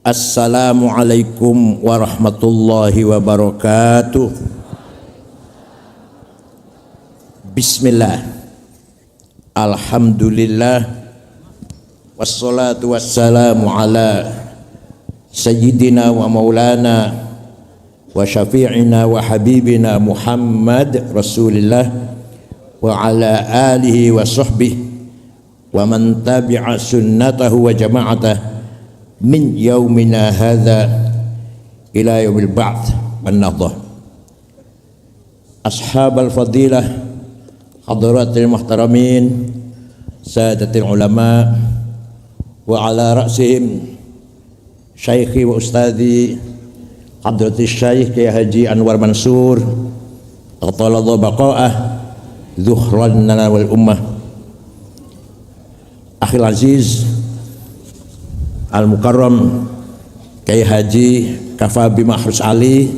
Assalamualaikum warahmatullahi wabarakatuh. Bismillah. Alhamdulillah. Wassalatu wassalamu ala sayyidina wa maulana wa syafi'ina wa habibina Muhammad Rasulillah wa ala alihi wa sahbihi wa man tabi'a sunnatahu wa jama'atah min yaumina hadza ila yaumil ba'ts wan nahdhah. Ashabal fadilah, hadratil muhtaramin, sadatil ulama, wa ala ra'sihim syaikhi wa ustadhi hadratil syaikh Kiai Haji Anwar Mansur qatalallahu baqa'ah zuhran lana wal ummah. Akhil aziz Al-Mukarram Kiai Haji Kafabi Mahrus Ali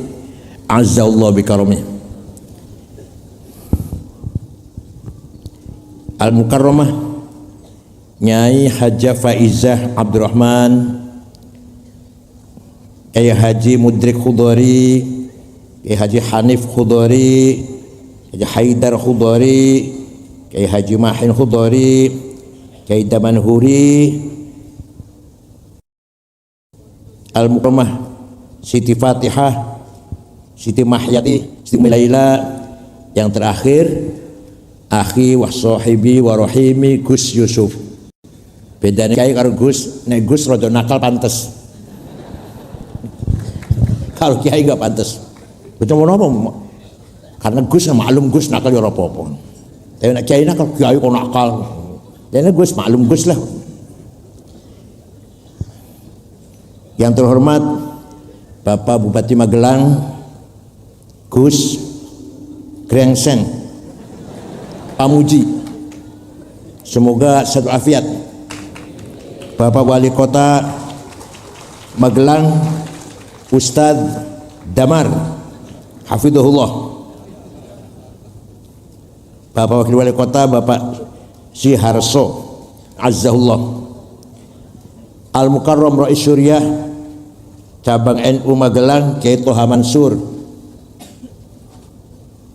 Azzallahu bikaromih. Al-Mukarramah Nyai Hajah Faizah Abdurrahman, Kiai Haji Mudrik Khudari, Kiai Haji Hanif Khudari, Kiai Haidar Khudari, Kiai Haji Mahin Khudari, Kiai Damanhuri, Al-Mukarramah Siti Fatihah, Siti Mahyati, Siti Milaila, yang terakhir akhi wa sahibi wa rahimi Gus Yusuf. Bedanya kiai karo Gus, nek Gus rada nakal pantes. Kalau kiai enggak pantes. Betul apa? Karena Gus maklum Gus nakal ya ora apa-apa. Tapi nek kiai nakal, kiai kok nakal. Dan Gus maklum Gus lah. Yang terhormat Bapak Bupati Magelang Gus Grengseng Pamuji, semoga sehat afiat. Bapak Wali Kota Magelang Ustadz Damar Hafidhullah, Bapak Wakil Wali Kota Bapak Siharso Azzahullah. Al-Mukarram Rais Syuriah Cabang NU Magelang Kiai Toha Mansur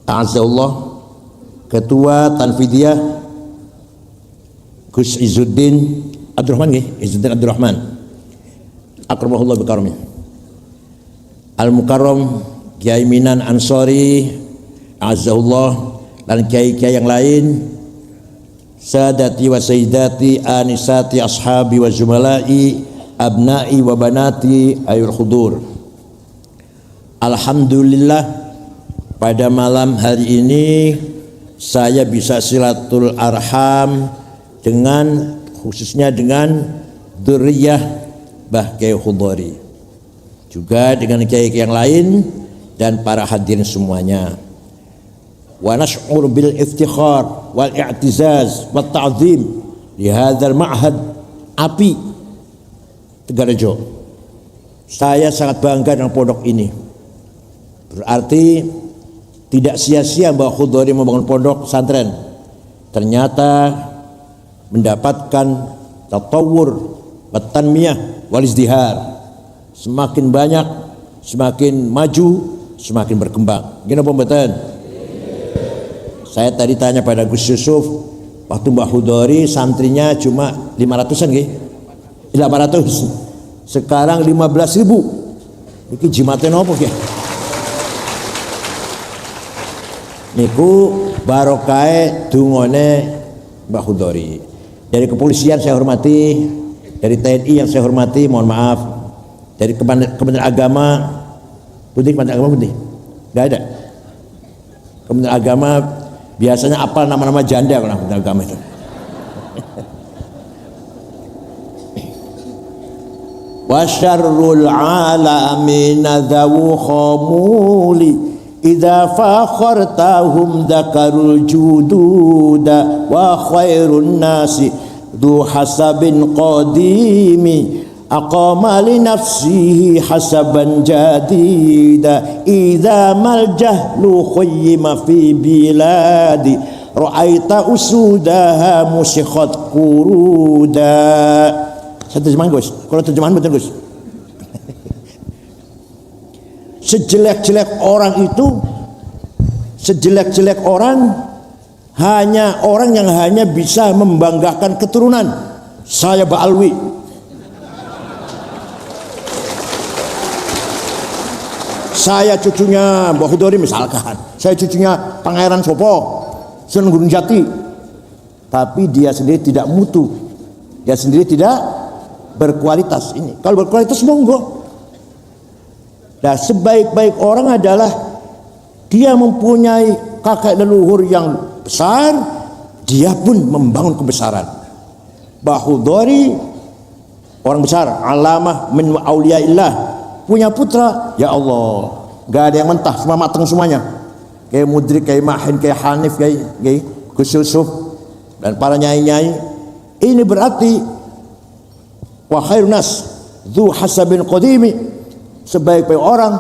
Ta'azzallah. Ketua Tanfidiyah Gus Izzuddin Abdurrahman Izzuddin Abdurrahman akramahullah bikaromih. Al-Mukarram Kiai Minan Ansori Azzahullah, dan kiai-kiai yang lain, sadati wa sayyidati anisati ashabi wa jumalai abnai wa banati ayul khudur. Alhamdulillah, pada malam hari ini saya bisa silatul arham dengan, khususnya dengan dzurriyyah Mbah Kiai Khudari, juga dengan kiai yang lain dan para hadirin semuanya. Wa nash'ur bil iftikhar wal i'tizaz wat ta'zim li hadzal ma'had API Tegarejo. Saya sangat bangga dengan pondok ini. Berarti tidak sia-sia Mbah Khudari membangun pondok pesantren. Ternyata mendapatkan tatawur wa tanmiyah wal izdihar. Semakin banyak, semakin maju, semakin berkembang. Gini apa mboten? Saya tadi tanya pada Gus Yusuf, waktu Mbah Khudari santrinya cuma 500-an nggih? 800. Sekarang 15.000. Iki jimate nopo nggih? Niku barokahe dungone Mbah Khudari. Dari kepolisian saya hormati, dari TNI yang saya hormati, mohon maaf, dari Kementerian Agama, Kementerian Agama nggak ada. Kementerian Agama biasanya apal nama-nama janda kalau Kementerian Agama itu. Wa syarrul alamin dzawu khamuli idza fakhartahum dzakarul jududa wa khairun nasi du hasabin qadimi aqama li nafsihi hasaban jadida idza mal jahlu khayyima fi biladi ra'aita usudaha musikhat kuruda. Saya terjemahan Gus, kalau terjemahan betul Gus. sejelek-jelek orang itu, sejelek-jelek orang hanya orang yang hanya bisa membanggakan keturunan. Saya Ba'alwi, saya cucunya Mbah Hudori misalkan, saya cucunya Pangeran Sopo, Sunan Gunung Jati, tapi dia sendiri tidak mutu, dia sendiri tidak berkualitas. Ini kalau berkualitas monggo. Nah, sebaik-baik orang adalah dia mempunyai kakek leluhur yang besar, dia pun membangun kebesaran. Mbah Hudori orang besar, alamah min auliyaillah, punya putra, ya Allah, gak ada yang mentah, semua mateng semuanya. Kayak Mudrik, kayak Mahin, kayak Hanif, kayak Gus Yusuf dan para nyai-nyai. Ini berarti wa khairun nas dzu hasabin qadimi, sebaik-baik orang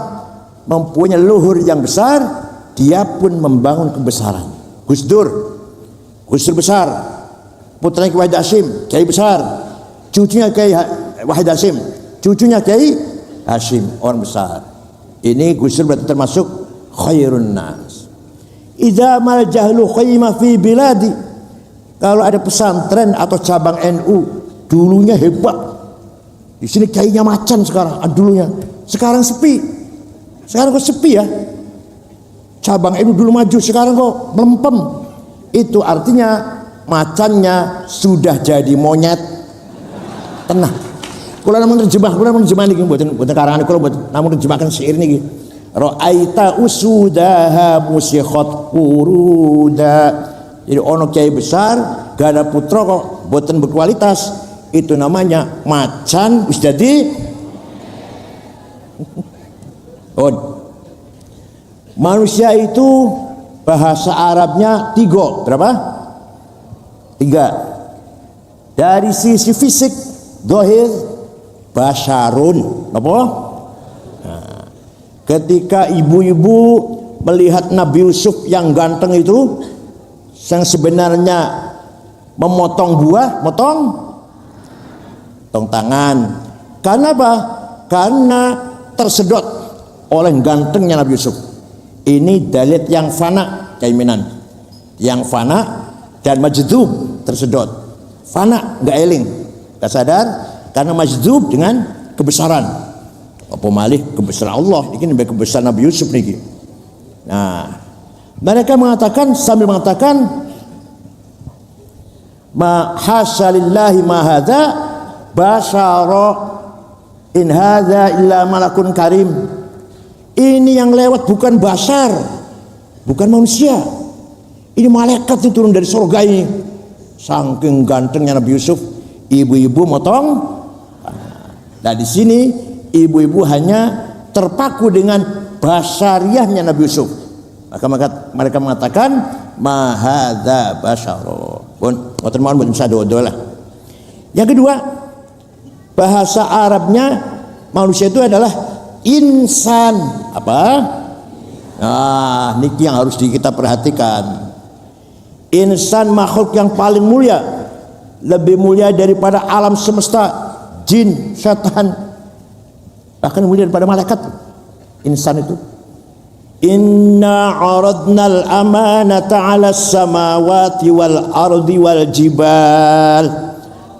mempunyai leluhur yang besar, dia pun membangun kebesaran. Gus Dur besar, putranya Kiai Wahid Hasyim, Kiai besar, cucunya Kiai Wahid Hasyim, cucunya Kiai Hasyim, orang besar. Ini Gus Dur berarti termasuk khairun nas. Idza mal jahlu khayma fi biladi, kalau ada pesantren atau cabang NU dulunya hebat, di sini kiainya macan sekarang, dulunya, sekarang sepi. Sekarang kok sepi ya? Cabang NU dulu maju, sekarang kok melempem. Itu artinya macannya sudah jadi monyet. Tenang. Kula namun terjemah niki mboten karangan kula mboten namun terjemahkan syair niki. Ra'aita usudaha musikhat quruda. Jadi ono kiai besar, gak ada putra kok mboten berkualitas. Itu namanya macan wis dadi. Manusia itu bahasa Arabnya tiga. Berapa? 3. Dari sisi fisik, zahir, basyarun. Apa? Nah, ketika ibu-ibu melihat Nabi Yusuf yang ganteng itu, yang sebenarnya memotong buah, motong tangan. Karena apa? Karena tersedot oleh gantengnya Nabi Yusuf. Ini dalil yang fana, keimanan yang fana dan majdub, tersedot. Fana, nggak eling, nggak sadar, karena majdub dengan kebesaran. Apa malih kebesaran Allah, ini kebesaran Nabi Yusuf nih. Nah, mereka mengatakan sambil mengatakan ma hasalillahi ma hadza basyara in hadza illa malakun karim. Ini yang lewat bukan basar, bukan manusia. Ini malaikat itu turun dari surga ini. Saking gantengnya Nabi Yusuf, ibu-ibu motong. Nah, di sini ibu-ibu hanya terpaku dengan basariahnya Nabi Yusuf. Maka mereka mengatakan ma hadza basyara. Pun ngoten mawon mboten sadodo lah. Yang kedua, bahasa Arabnya manusia itu adalah insan. Apa? Nah, niki yang harus kita perhatikan. Insan makhluk yang paling mulia, lebih mulia daripada alam semesta, jin, setan, bahkan mulia daripada malaikat. Insan itu. Inna aradnal amanata 'alas samawati wal ardi wal jibal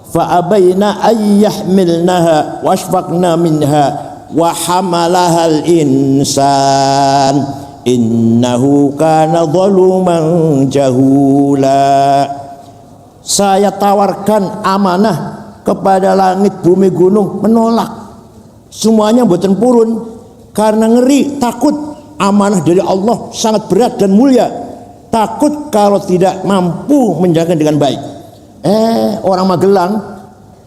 fa abaina ay yahmilnaha washfaqna minha wa hamalahal insan innahu kana zaluman jahula. Saya tawarkan amanah kepada langit, bumi, gunung, menolak. Semuanya mboten purun karena ngeri, takut. Amanah dari Allah sangat berat dan mulia. Takut kalau tidak mampu menjaga dengan baik. Orang Magelang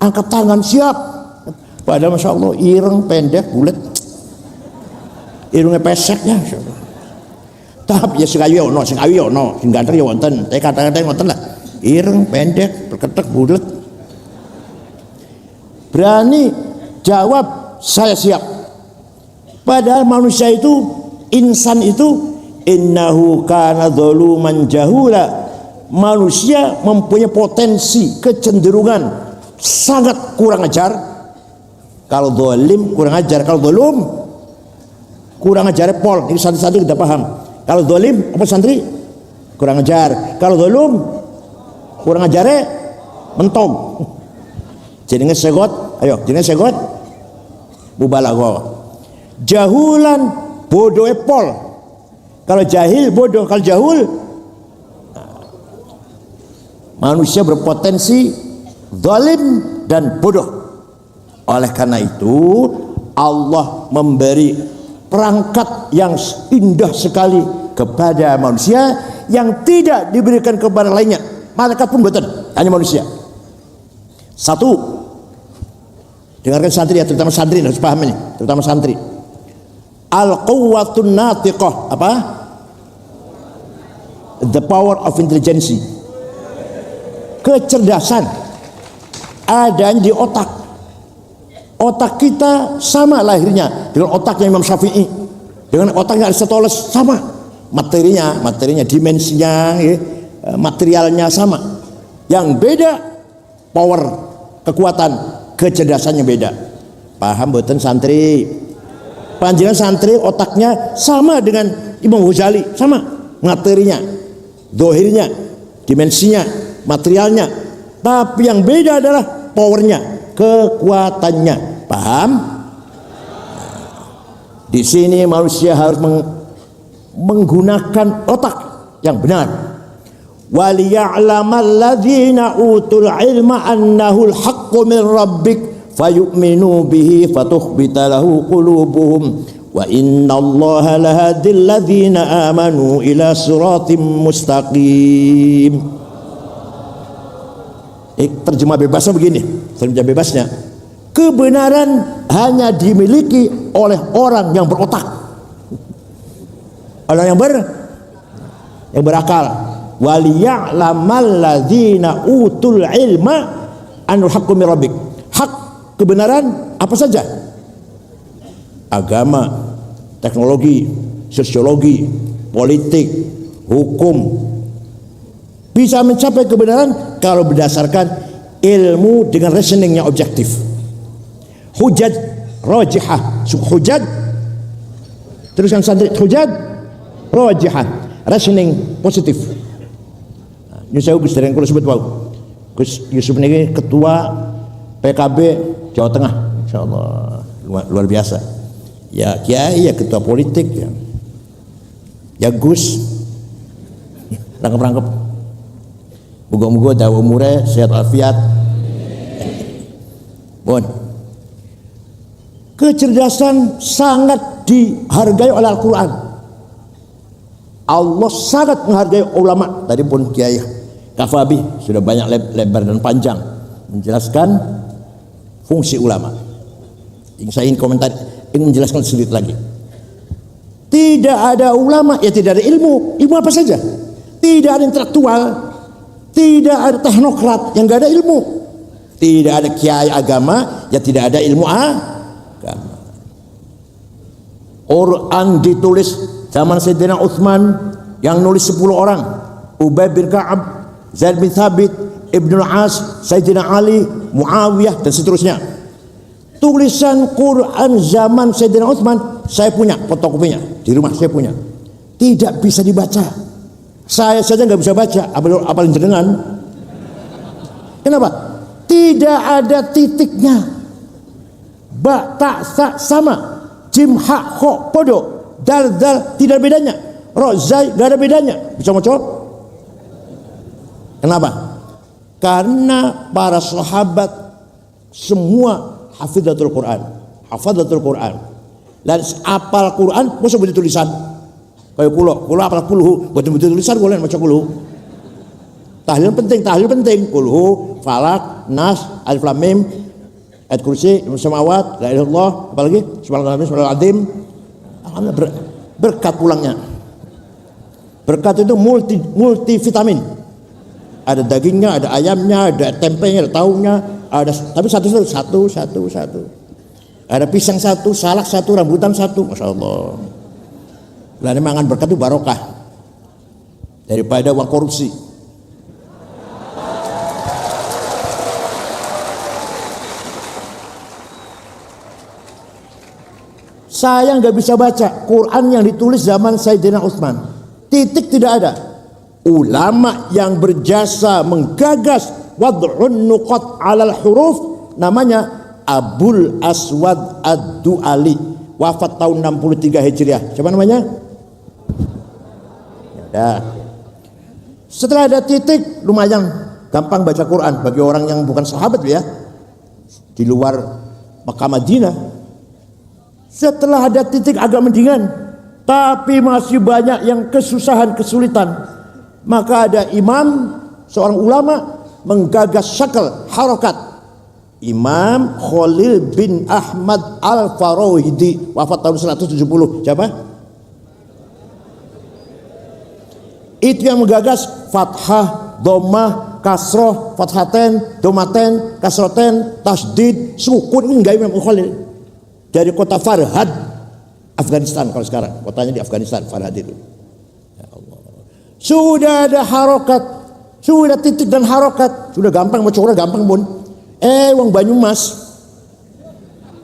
angkat tangan siap. Padahal masya Allah ireng, pendek, bulat, irungnya pesek ya. Tapi ya sing ayu ono, sing ganteng ya wonten. Tapi kata-kata wonten lah. Ireng, pendek, berketek, bulat. Berani jawab saya siap. Padahal manusia itu, insan itu, innahu kana zaluman jahula. Manusia mempunyai potensi, kecenderungan sangat kurang ajar. Kalau zalim kurang ajar, kalau zalum kurang ajar pol, ini santri-santri kita paham. Kalau dolim apa santri? Kurang ajar. Kalau dolum kurang ajar mentong. Jenenge segot, ayo jenenge segot mubalaghah. Jahulan bodoh pol. Kalau jahil bodoh, kalau jahul manusia berpotensi zalim dan bodoh. Oleh karena itu Allah memberi perangkat yang indah sekali kepada manusia yang tidak diberikan kepada lainnya. Malaikat pun betul, hanya manusia. Satu, dengarkan santri ya, terutama santri harus paham ini, terutama santri. Al-quwwatun natiqah, apa? The power of intelligence. Kecerdasan adanya di otak. Otak kita sama lahirnya dengan otaknya Imam Syafi'i, dengan otaknya Aristoteles sama, materinya, dimensinya, ya, materialnya sama. Yang beda power, kekuatan, kecerdasannya beda. Paham mboten santri? Panjenengan santri otaknya sama dengan Imam Ghazali, sama materinya, dohirnya, dimensinya, materialnya. Tapi yang beda adalah powernya, kekuatannya. Paham? Di sini manusia harus menggunakan otak yang benar. Waliya'lamal ladzina utul ilma annahul haqqu min rabbik fayu'minu bihi fatukhbita lahu qulubuhum wa innallaha lahadil ladzina amanu ila siratim mustaqim. Terjemah bebasnya begini, terjemah bebasnya, kebenaran hanya dimiliki oleh orang yang berotak, orang yang berakal. Waliya'lamal ladzina utul ilma anul haqqu min rabbik. Hak, kebenaran apa saja? Agama, teknologi, sosiologi, politik, hukum. Bisa mencapai kebenaran kalau berdasarkan ilmu dengan reasoning yang objektif. Hujjat rajihah, hujjat, teruskan santri, hujjat rajihah, reasoning positif. Ini saya Gus Dereng kalau sebut wow. Gus Yusuf ini ketua PKB Jawa Tengah, insyaallah luar biasa. Ya kiai, ya ketua politik, ya Gus rangkep. Moga-moga dawa umure sehat afiat. Bon. Kecerdasan sangat dihargai oleh Al-Quran. Allah sangat menghargai ulama. Tadi pun Kiai Kafabi sudah banyak lebar dan panjang menjelaskan fungsi ulama. Saya ingin komentar, ingin menjelaskan sedikit lagi. Tidak ada ulama, ya tidak ada ilmu. Ilmu apa saja? Tidak ada intelektual, tidak ada teknokrat yang gak ada ilmu. Tidak ada kiai agama, ya tidak ada ilmu agama. Quran ditulis zaman Sayyidina Utsman, yang nulis 10 orang, Ubay bin Ka'ab, Zaid bin Thabit, Ibnu Al-As, Sayyidina Ali, Muawiyah dan seterusnya. Tulisan Quran zaman Sayyidina Utsman saya punya fotokopinya di rumah, saya punya. Tidak bisa dibaca. Saya saja nggak bisa baca, apalagi jenengan. Kenapa? Tidak ada titiknya. Ba, ta, sa sama. Jim, ha, kho, podo. Dal, dal tidak ada bedanya. Ro, zai nggak ada bedanya. Bisa mau coba? Kenapa? Karena para sahabat semua hafizatul Quran, hafizatul Quran. Dan apal Quran, masa begitu tulisan. Kayak kulo apal kulhu, buat tulisan boleh baca kulhu. Tahlil penting. Kulhu, falak, nas, alif lam mim, ayat kursi, samawat, la ilaha illallah, apalagi subhanallah azim. Alhamdulillah berkat pulangnya. Berkat itu multi vitamin. Ada dagingnya, ada ayamnya, ada tempenya, ada tahunya, ada tapi satu. Ada pisang satu, salak satu, rambutan satu, masya Allah. Lalu mangan berkat itu barokah daripada uang korupsi. Saya nggak bisa baca Quran yang ditulis zaman Sayyidina Utsman. Titik tidak ada. Ulama yang berjasa menggagas wad'un nuqat 'alal huruf namanya Abul Aswad Ad-Du'ali, wafat tahun 63 Hijriah. Siapa namanya? Ya. Setelah ada titik, lumayan gampang baca Quran bagi orang yang bukan sahabat ya, di luar Makkah Madinah. Setelah ada titik agak mendingan, tapi masih banyak yang kesusahan, kesulitan. Maka ada imam, seorang ulama menggagas syakal, harokat. Imam Khalil bin Ahmad Al-Farahidi, wafat tahun 170. Siapa? Itu yang menggagas fathah, dhammah, kasroh, fathaten, domaten, kasroten, tasdid, sukun. Ini enggak Imam Khalil. Dari kota Farhad, Afghanistan kalau sekarang. Kotanya di Afghanistan, Farhad itu. Ya Allah. Sudah ada harokat, sudah titik dan harokat, sudah gampang, mau coba gampang pun. Wong Banyumas,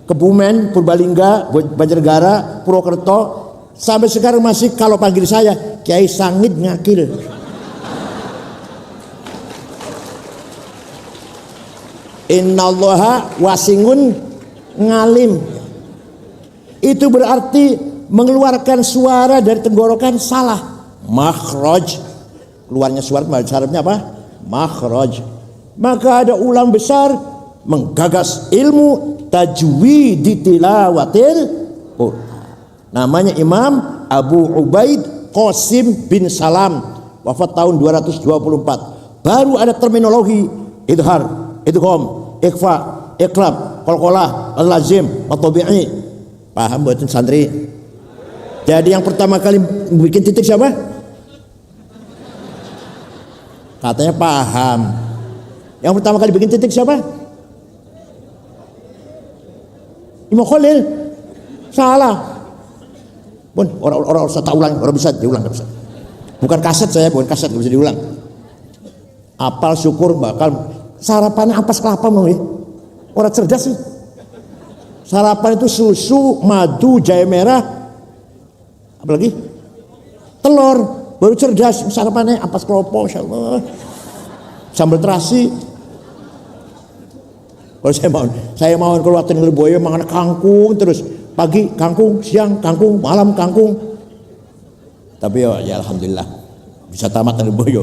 Kebumen, Purbalingga, Banjarnegara, Purwokerto, sampai sekarang masih kalau panggil saya Kiai Sangit Ngakil. Innallaha wasingun ngalim. Itu berarti mengeluarkan suara dari tenggorokan salah. Makhraj, keluarnya suara syaratnya apa? Makhraj. Maka ada ulama besar menggagas ilmu tajwid tilawatil Quran. Namanya Imam Abu Ubaid Qasim bin Salam, wafat tahun 224. Baru ada terminologi idhar, idgham, ikhfa, iqlab, qalqalah, al-lazim, at-tabi'i. Paham buatin santri? Jadi yang pertama kali bikin titik siapa? Katanya paham. Yang pertama kali bikin titik siapa? Imam Khalil. Salah. Pun orang usah tak ulang, orang bisa diulang, nggak bisa. Bukan kaset saya, bukan kaset, nggak bisa diulang. Apal syukur bakal sarapannya ampas kelapa mau ya. Orang cerdas sih. Sarapan itu susu, madu, jahe merah, apalagi telur. Baru cerdas sarapannya ampas kelapa, insyaallah. Sambal terasi. Kalau saya mau keluar dari Lirboyo makan kangkung terus, pagi kangkung, siang kangkung, malam kangkung. Tapi ya alhamdulillah bisa tamat dari Lirboyo.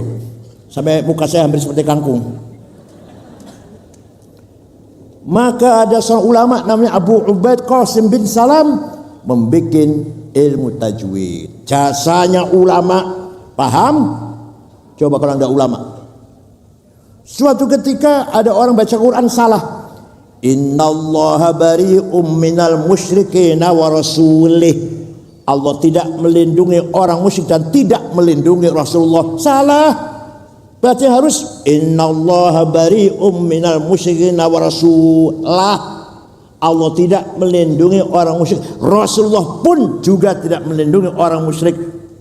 Sampai muka saya hampir seperti kangkung. Maka ada seorang ulama namanya Abu Ubaid Qasim bin Salam membuat ilmu tajwid. Jasanya ulama, paham? Coba kalau anda ulama. Suatu ketika ada orang baca Quran salah. Innallaha bari'um minal musyrikina wa rasulih. Allah tidak melindungi orang musyrik dan tidak melindungi Rasulullah. Salah. Berarti harus innallaha bari'um minal musyrikina wa rasulah. Allah tidak melindungi orang musyrik. Rasulullah pun juga tidak melindungi orang musyrik.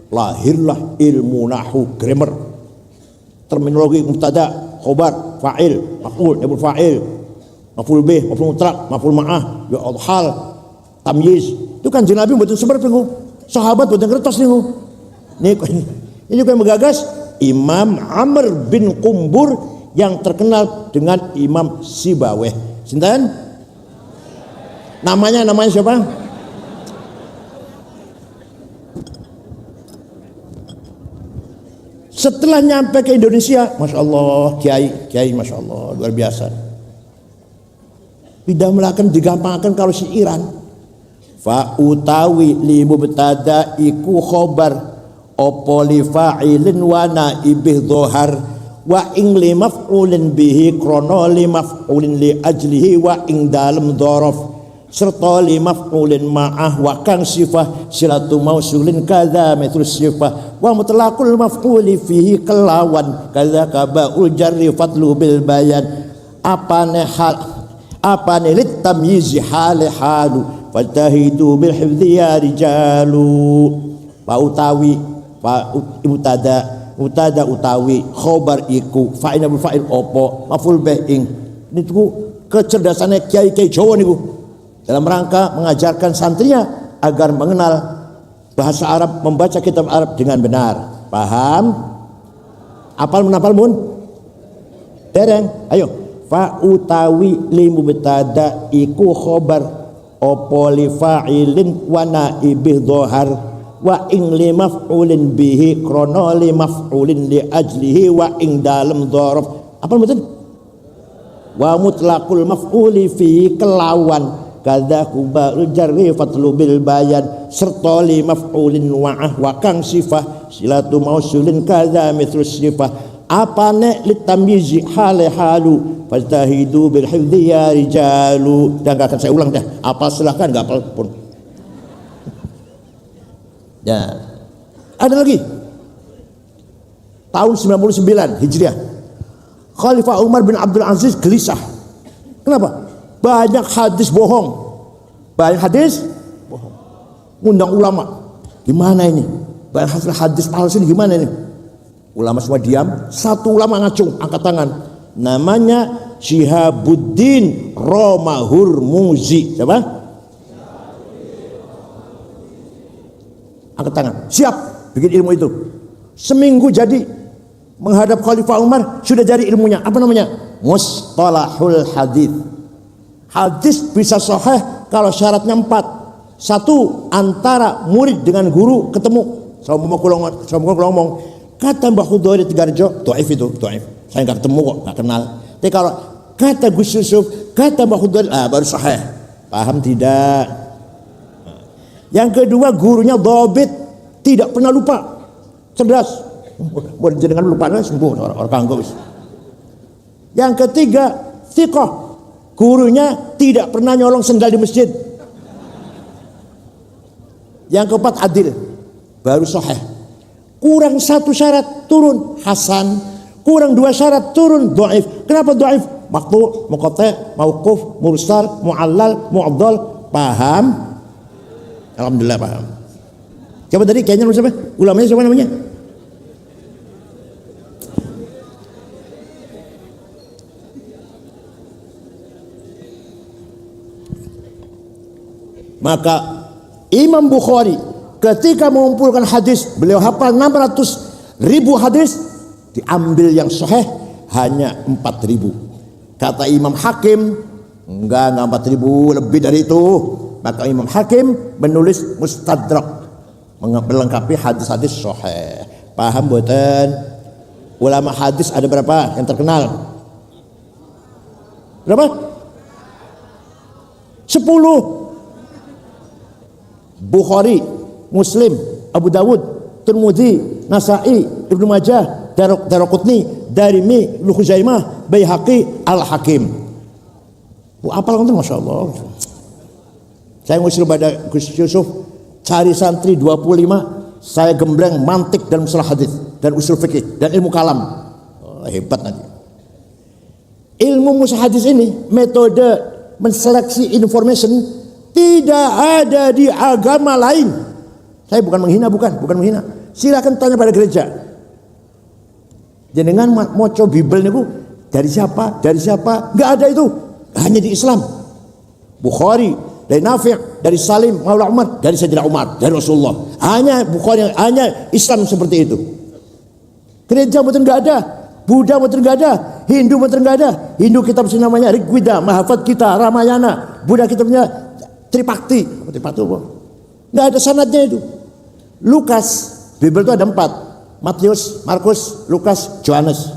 Lahirlah ilmu nahwu grammar. Terminologi mubtada, khobar, fa'il, maf'ul, na'ibul fa'il, maf'ul bih, maf'ul mutlaq, maf'ul ma'ah, ya Allah, hal, tamyiz. Itu kan Nabi buatin sebar pengu, sahabat buatin kertas nih. Ini yang menggagas Imam Amr bin Qumbur yang terkenal dengan Imam Sibaweh. Sinten? Namanya siapa? Setelah nyampe ke Indonesia, masya Allah, kiai, masya Allah, luar biasa. Tidak melakukan digampangkan kalau si Iran. Fa utawi li mubtada iku khobar opo li fa'ilin wa naibih dhohar wa ing li maf'ulin bihi krono li maf'ulin li ajlihi wa ing dalem dhorof serta li maf'ulin ma'ah wa kang sifah silatu mausulin kadza mithlu sifah wa mutlaqul maf'uli fihi kelawan kadza kabaul jarri fadlu bil bayan apane lit tamyizi hal halu fatahidu bil hifdhi ya rijalu fa utawi fa mutada utawi khobar iku fa'il fa'il opo maf'ul bih ing niku kecerdasane kiai-kiai Jawa niku dalam rangka mengajarkan santrinya agar mengenal bahasa Arab, membaca kitab Arab dengan benar. Paham? Apal menapal mun? Dereng. Ayo. Fa utawi li mubtada iku khobar opo li fa'ilin wa naibih dhohar wa ing li maf'ulin bihi krono li maf'ulin li ajlihi wa ing dalem dhorof. Apa betul? Wa mutlaqul maf'uli fi kelawan kadza kubarul jarri fatlubil bayan serta li maf'ulin wa'ah wa kang sifah silatu mausulin kadza mithlus sifah apane litamyizi hale halu fastahidu bil hifdzi ya rijalu. Dan gak akan saya ulang dah, apal silahkan, gak apal pun. Ya, ada lagi tahun 99 Hijriah, Khalifah Umar bin Abdul Aziz gelisah. Kenapa? Banyak hadis bohong, banyak hadis bohong. Undang ulama, gimana ini? Banyak hadis palsu ini, gimana ini? Ulama semua diam, satu ulama ngacung, angkat tangan. Namanya Syihabuddin Romahurmuzi. Siapa? Angkat tangan. Siap bikin ilmu itu. Seminggu jadi. Menghadap Khalifah Umar sudah jadi ilmunya. Apa namanya? Mustalahul hadis. Hadis bisa sahih kalau syaratnya 4. 1, antara murid dengan guru ketemu. Sama ngomong. Kata Mbah Khudori Tigarjo, dhaif itu, dhaif. Saya nggak ketemu kok, nggak kenal. Tapi kalau kata Gus Yusuf, kata Mbah Khudori, baru sahih. Paham tidak? Yang kedua, gurunya dhabit, tidak pernah lupa, cerdas. Mau jenengan lupa kan sembuh orang kanggo. Yang ketiga, thiqah. Gurunya tidak pernah nyolong sendal di masjid. Yang keempat, adil, baru sahih. Kurang 1 syarat turun hasan, kurang 2 syarat turun dhaif. Kenapa dhaif? Maqtu', muqatta', mauquf, mursal, mu'allal, mu'addal. Paham? Alhamdulillah paham. Coba tadi kayaknya siapa? Ulamanya siapa namanya? Maka Imam Bukhari ketika mengumpulkan hadis, beliau hafal 600.000 hadis, diambil yang sahih hanya 4.000. Kata Imam Hakim, enggak 4.000, lebih dari itu. Maka Imam Hakim menulis Mustadrak, melengkapi hadis-hadis sahih. Paham boten? Ulama hadis ada berapa yang terkenal? Berapa? 10. Bukhari, Muslim, Abu Dawud, Tirmidzi, Nasa'i, Ibnu Majah, Daraqutni, Darimi, Ibnu Khuzaimah, Baihaqi, Al-Hakim. Apal kan, Masya Allah. Saya ngusul pada Gus Yusuf, cari santri 25, saya gembleng mantik dan masalah hadis dan usul fikih dan ilmu kalam. Hebat nanti. Ilmu musalah hadis ini, metode menseleksi information tidak ada di agama lain. Saya bukan menghina, bukan menghina. Silakan tanya pada gereja. Jenengan moco Bible niku dari siapa? Enggak ada itu. Hanya di Islam. Bukhari, dari Nafi', dari Salim, Maula Umar, dari Sayyidina Umar, dari Rasulullah. Hanya Bukhari, hanya Islam seperti itu. Gereja betul enggak ada. Buddha betul enggak ada. Hindu betul enggak ada. Hindu kitab namanya Rigveda, Mahafad kita, Ramayana. Buddha kitabnya Tripakti apa? Nggak ada sanadnya itu. Lukas, Bible itu ada 4. Matius, Markus, Lukas, Yohanes.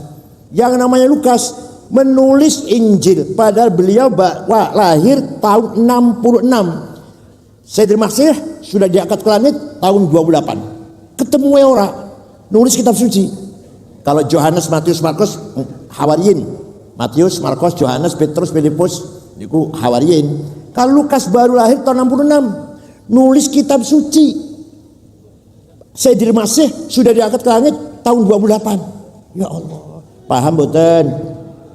Yang namanya Lukas menulis Injil, padahal beliau lahir tahun 66. Sayyidina Masih sudah diangkat ke langit tahun 28. Ketemu orang nulis kitab suci. Kalau Yohanes, Matius, Markus, Hawariyin. Matius, Markus, Yohanes, Petrus, Filipus, itu Hawariyin. Kalau Lukas baru lahir tahun 66, nulis kitab suci. Sayyidina Masih sudah diangkat ke langit tahun 28. Ya Allah, paham boten?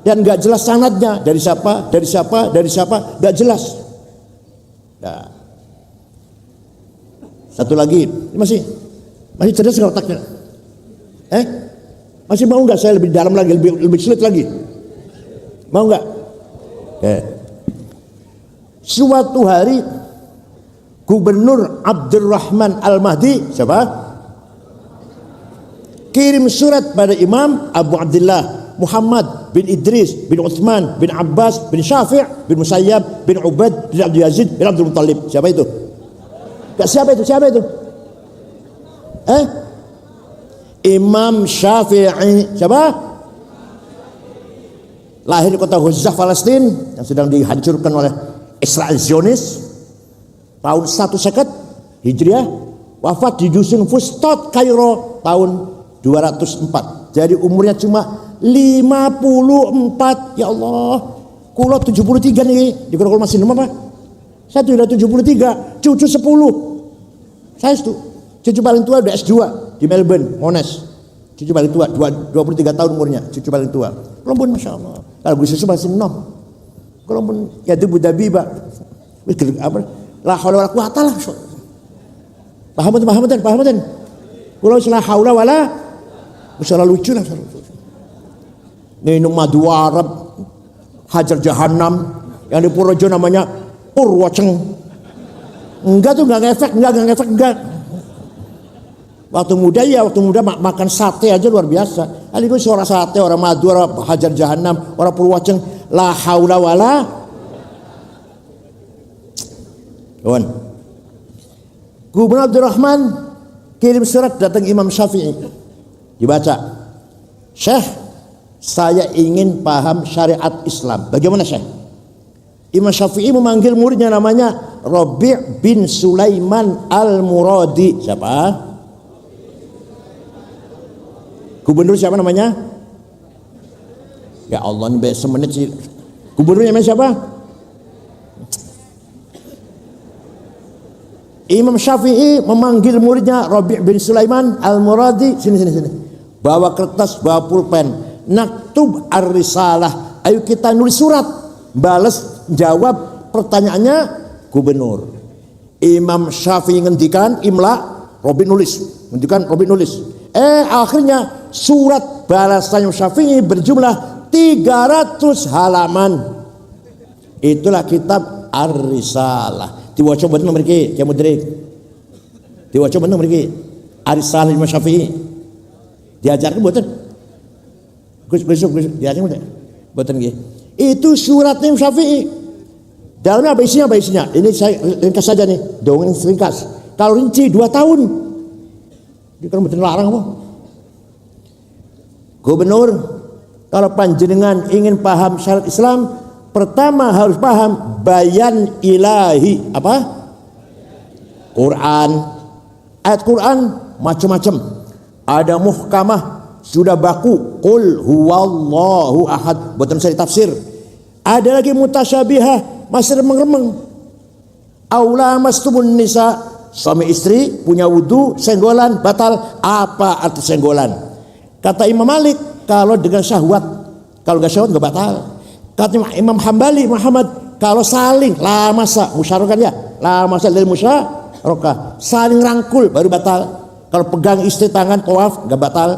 Dan nggak jelas sanadnya, dari siapa, nggak jelas. Nah. Satu lagi, masih cerdas nggak otaknya? Masih mau nggak saya lebih dalam lagi, lebih sulit lagi? Mau nggak? Suatu hari Gubernur Abdurrahman Al-Mahdi siapa? Kirim surat pada Imam Abu Abdullah Muhammad bin Idris bin Utsman bin Abbas bin Syafi' bin Musayyab bin Ubaid bin Abdul Yazid bin Abdul Muttalib. Siapa itu? Siapa itu? Imam Syafi'i. Siapa? Lahir di kota Gaza, Palestina yang sedang dihancurkan oleh Israel Zionis tahun 1 Hijriah, wafat di dusun Fustat, Kairo tahun 204. Jadi umurnya cuma 54. Ya Allah, kulo 73 nih, di kulo masih nomor apa? Saya sudah 73, cucu 10. Saya itu cucu paling tua udah S2 di Melbourne, Monash. Cucu paling tua 23 tahun umurnya, cucu paling tua. Kulo pun Masya Allah. Kalau gue susu masih 6. Kulo pun ya itu Budabi, Pak. Apa? La haula wala quwata lah. Paham betul. Kulo la haula wala masalah lucu lah. Minum madu Arab, hajar jahanam yang di Purworejo namanya Purwoceng. Enggak tuh, enggak ngefek. Waktu muda makan sate aja luar biasa. Kali itu orang sate, orang madu, orang hajar jahanam, orang Purwoceng. La haula wala. Kawan, Gubernur Abdurrahman kirim surat datang Imam Syafi'i. Dibaca, Syekh, saya ingin paham syariat Islam. Bagaimana Syekh? Imam Syafi'i memanggil muridnya namanya Rabi' bin Sulaiman Al-Muradi. Siapa? Gubernur siapa namanya? Ya Allah, ini semenit sih. Gubernurnya namanya siapa? Imam Syafi'i memanggil muridnya Rabi' bin Sulaiman Al-Muradi. Sini. Bawa kertas, bawa pulpen. Naktub ar-risalah. Ayo kita nulis surat. Balas jawab pertanyaannya gubernur. Imam Syafi'i ngendikan imla, Rabi' nulis. Akhirnya surat balasan Syafi'i berjumlah 300 halaman. Itulah kitab Ar-Risalah. Diwaca betul mriki Kiai Mudrik. Diwaca betul mriki Ar-Risalah Imam Syafi'i. Diajarkan mboten? Gus diajarkan mboten nggih. Itu surat Imam Syafi'i. Dalamnya apa isinya? Ini saya ringkas saja nih, dongeng ringkas. Kalau rinci 2 tahun. Kan mboten larang apa? Gubernur, kalau panjenengan ingin paham syariat Islam, pertama harus paham bayan ilahi. Apa? Quran. Ayat Quran macam-macam. Ada muhkamah, sudah baku, qul huwallahu ahad, buatan saya tafsir. Ada lagi mutasyabihah, masih remeng-remeng. Aula mastumun nisa, suami istri punya wudu, senggolan batal. Apa arti senggolan? Kata Imam Malik, kalau dengan syahwat, kalau enggak syahwat enggak batal. Kata Imam Hambali Muhammad, kalau saling la masa musyarakah ya, la masa lil musyarakah, saling rangkul baru batal. Kalau pegang istri tangan tawaf enggak batal.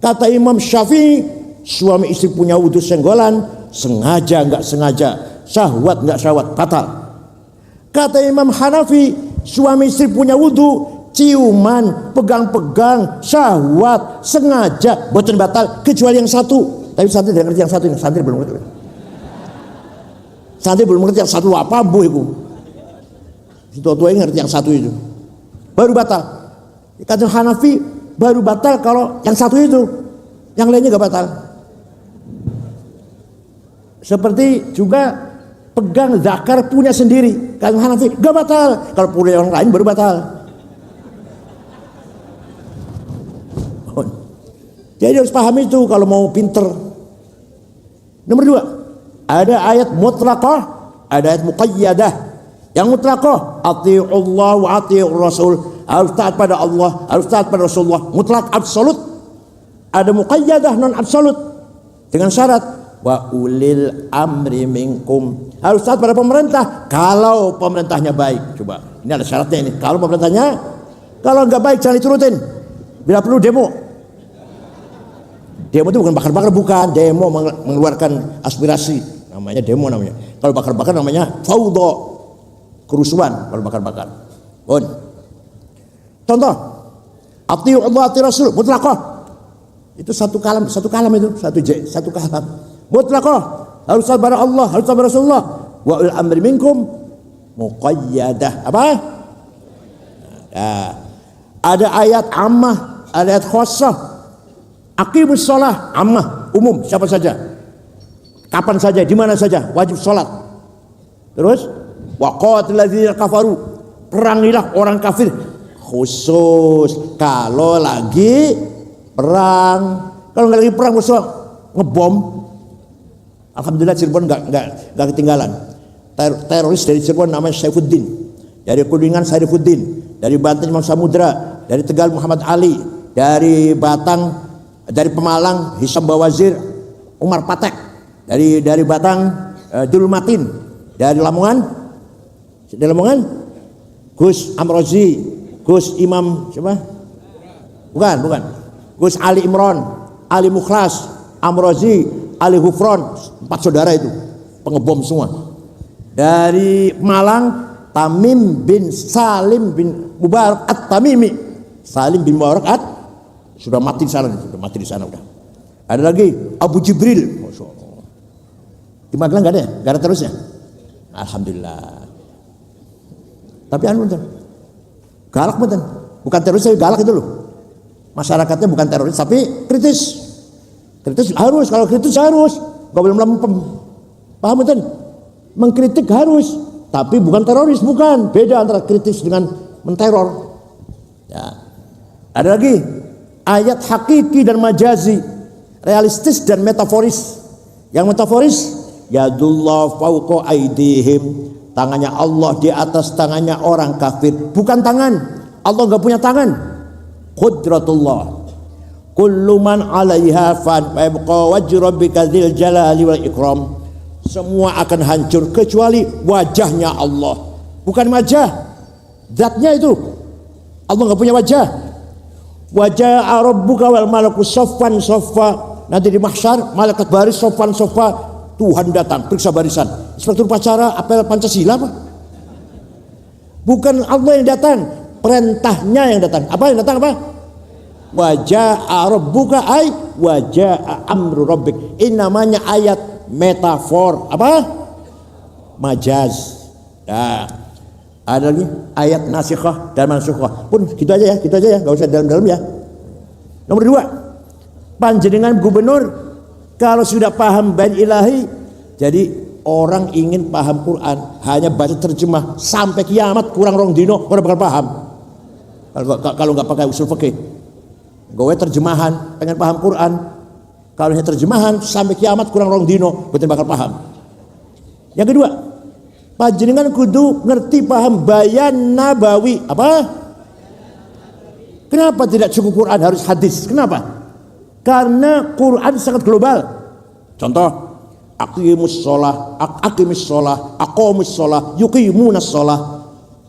Kata Imam Syafi'i, suami istri punya wudu senggolan, sengaja enggak sengaja, syahwat enggak syahwat, batal. Kata Imam Hanafi, suami istri punya wudu, ciuman, pegang-pegang, syahwat, sengaja, boten batal, kecuali yang satu. Tapi santri tidak ngerti yang satu ini, santri belum ngerti. Santri belum ngerti yang satu apa bu itu. Tua-tua ini ngerti yang satu itu, baru batal. Kata Hanafi, baru batal kalau yang satu itu, yang lainnya gak batal. Seperti juga pegang zakar punya sendiri, kata Hanafi gak batal, kalau punya orang lain baru batal. Jadi harus paham itu kalau mau pinter. Nomor 2, ada ayat mutlaqah, ada ayat muqayyadah. Yang mutlaqah, ati'ullah wa ati'ur rasul, harus taat pada Allah, harus taat pada Rasulullah, mutlak absolut. Ada muqayyadah non absolut dengan syarat wa ulil amri minkum, harus taat pada pemerintah kalau pemerintahnya baik. Coba, ini ada syaratnya ini. Kalau pemerintahnya, kalau nggak baik jangan diturutin. Bila perlu demo. Demo itu bukan bakar-bakar, bukan. Demo mengeluarkan aspirasi, namanya demo namanya. Kalau bakar-bakar namanya fawdo, kerusuhan kalau bakar-bakar. Pun. Contoh, ati'u Allah ati'u Rasul mutlaqah. Itu satu kalam itu, satu kalam. Mutlaqah, harus sabar Allah, harus sabar Rasulullah. Wa ulil amri minkum muqayyadah. Apa? Nah, ada ayat ammah, ada ayat khassah. Aqimus shalah ammah, umum, siapa saja, kapan saja, di mana saja wajib salat. Terus wa qatil ladzina kafaru, perangilah orang kafir, khusus kalau lagi perang. Kalau nggak lagi perang musuh ngebom, alhamdulillah Cirebon nggak ketinggalan. Teroris dari Cirebon namanya Saifuddin, dari Kuningan Saifuddin, dari Banten Imam Samudra, dari Tegal Muhammad Ali, dari Batang, dari Pemalang Hisam Bawazir Umar Patek, dari Batang Dul Matin, dari Lamongan Gus Amrozi, Gus Imam siapa? Bukan. Gus Ali Imron, Ali Mukhlas, Amrozi, Ali Hufron, 4 saudara itu pengebom semua. Dari Malang Tamim bin Salim bin Mubarak At-Tamimi. Salim bin Mubarak sudah mati di sana, udah. Ada lagi Abu Jibril. Masya Allah. Di Magelang nggak ada ya? Nggak ada terusnya. Alhamdulillah. Tapi galak betul. Bukan teroris, tapi galak itu loh. Masyarakatnya bukan teroris, tapi kritis. Kritis harus, kalau kritis harus. Gak boleh melempem. Paham betul? Mengkritik harus, tapi bukan teroris, bukan. Beda antara kritis dengan menteror. Ya. Ada lagi ayat hakiki dan majazi, realistis dan metaforis. Yang metaforis, yadullah fauqa aidihim, tangannya Allah di atas tangannya orang kafir. Bukan tangan, Allah gak punya tangan. Qudratullah, kullu man 'alaiha fan wa yabqa wajhu rabbika dzil jalali wal ikram. Semua akan hancur kecuali wajahnya Allah, bukan wajah zatnya itu. Allah gak punya wajah. Wajah rabbuka wal malaku saffan saffa. Nanti di mahsyar malaikat baris saffan saffa, Tuhan datang periksa barisan. Inspektur upacara apel Pancasila apa? Bukan Allah yang datang, perintahnya yang datang. Apa yang datang apa? Wajah rabbuka ay wajah amru rabbik. Ini namanya ayat metafor, apa? Majaz. Nah, ada lagi ayat nasikhah dan mansukhah. Pun gitu aja ya, nggak usah dalam-dalam ya. Nomor 2, panjenengan gubernur kalau sudah paham bain ilahi, jadi orang ingin paham Quran hanya baca terjemah sampai kiamat kurang rong dino orang bakal paham. Kalau nggak pakai usul fikih, gue terjemahan pengen paham Quran, kalau hanya terjemahan sampai kiamat kurang rong dino betul bakal paham. Yang kedua, panjenengan kudu ngerti paham bayan nabawi. Apa? Kenapa tidak cukup Quran, harus hadis? Kenapa? Karena Quran sangat global. Contoh, aqimus sholah, aqomus sholah, yuqimunas sholah.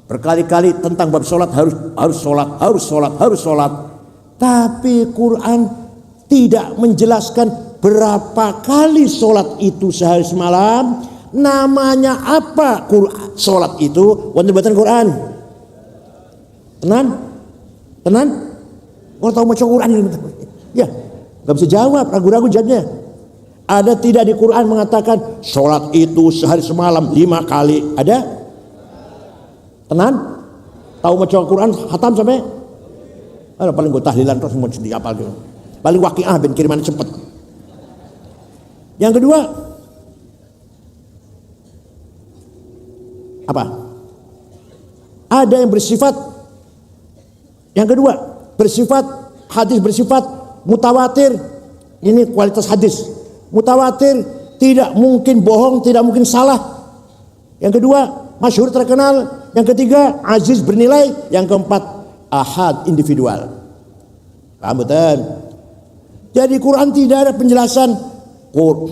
Berkali-kali tentang bab sholat, harus sholat. Tapi Quran tidak menjelaskan berapa kali sholat itu sehari semalam. Namanya apa sholat itu? Wonten Quran. Tenan? Orang tahu macam Quran ini? Ya, nggak bisa jawab, ragu-ragu jawabnya. Ada tidak di Quran mengatakan sholat itu sehari semalam 5 kali? Ada? Tenan? Tahu macam Quran? Hatam sampai? Paling gue tahlilan terus mau di apal gitu. Paling waqiah ben kiriman cepet. Yang kedua, apa? Ada yang bersifat, yang kedua hadis bersifat mutawatir. Ini kualitas hadis mutawatir, tidak mungkin bohong, tidak mungkin salah. Yang kedua, masyhur terkenal. Yang ketiga, aziz bernilai. Yang keempat, ahad individual. Paham betul? Jadi Quran tidak ada penjelasan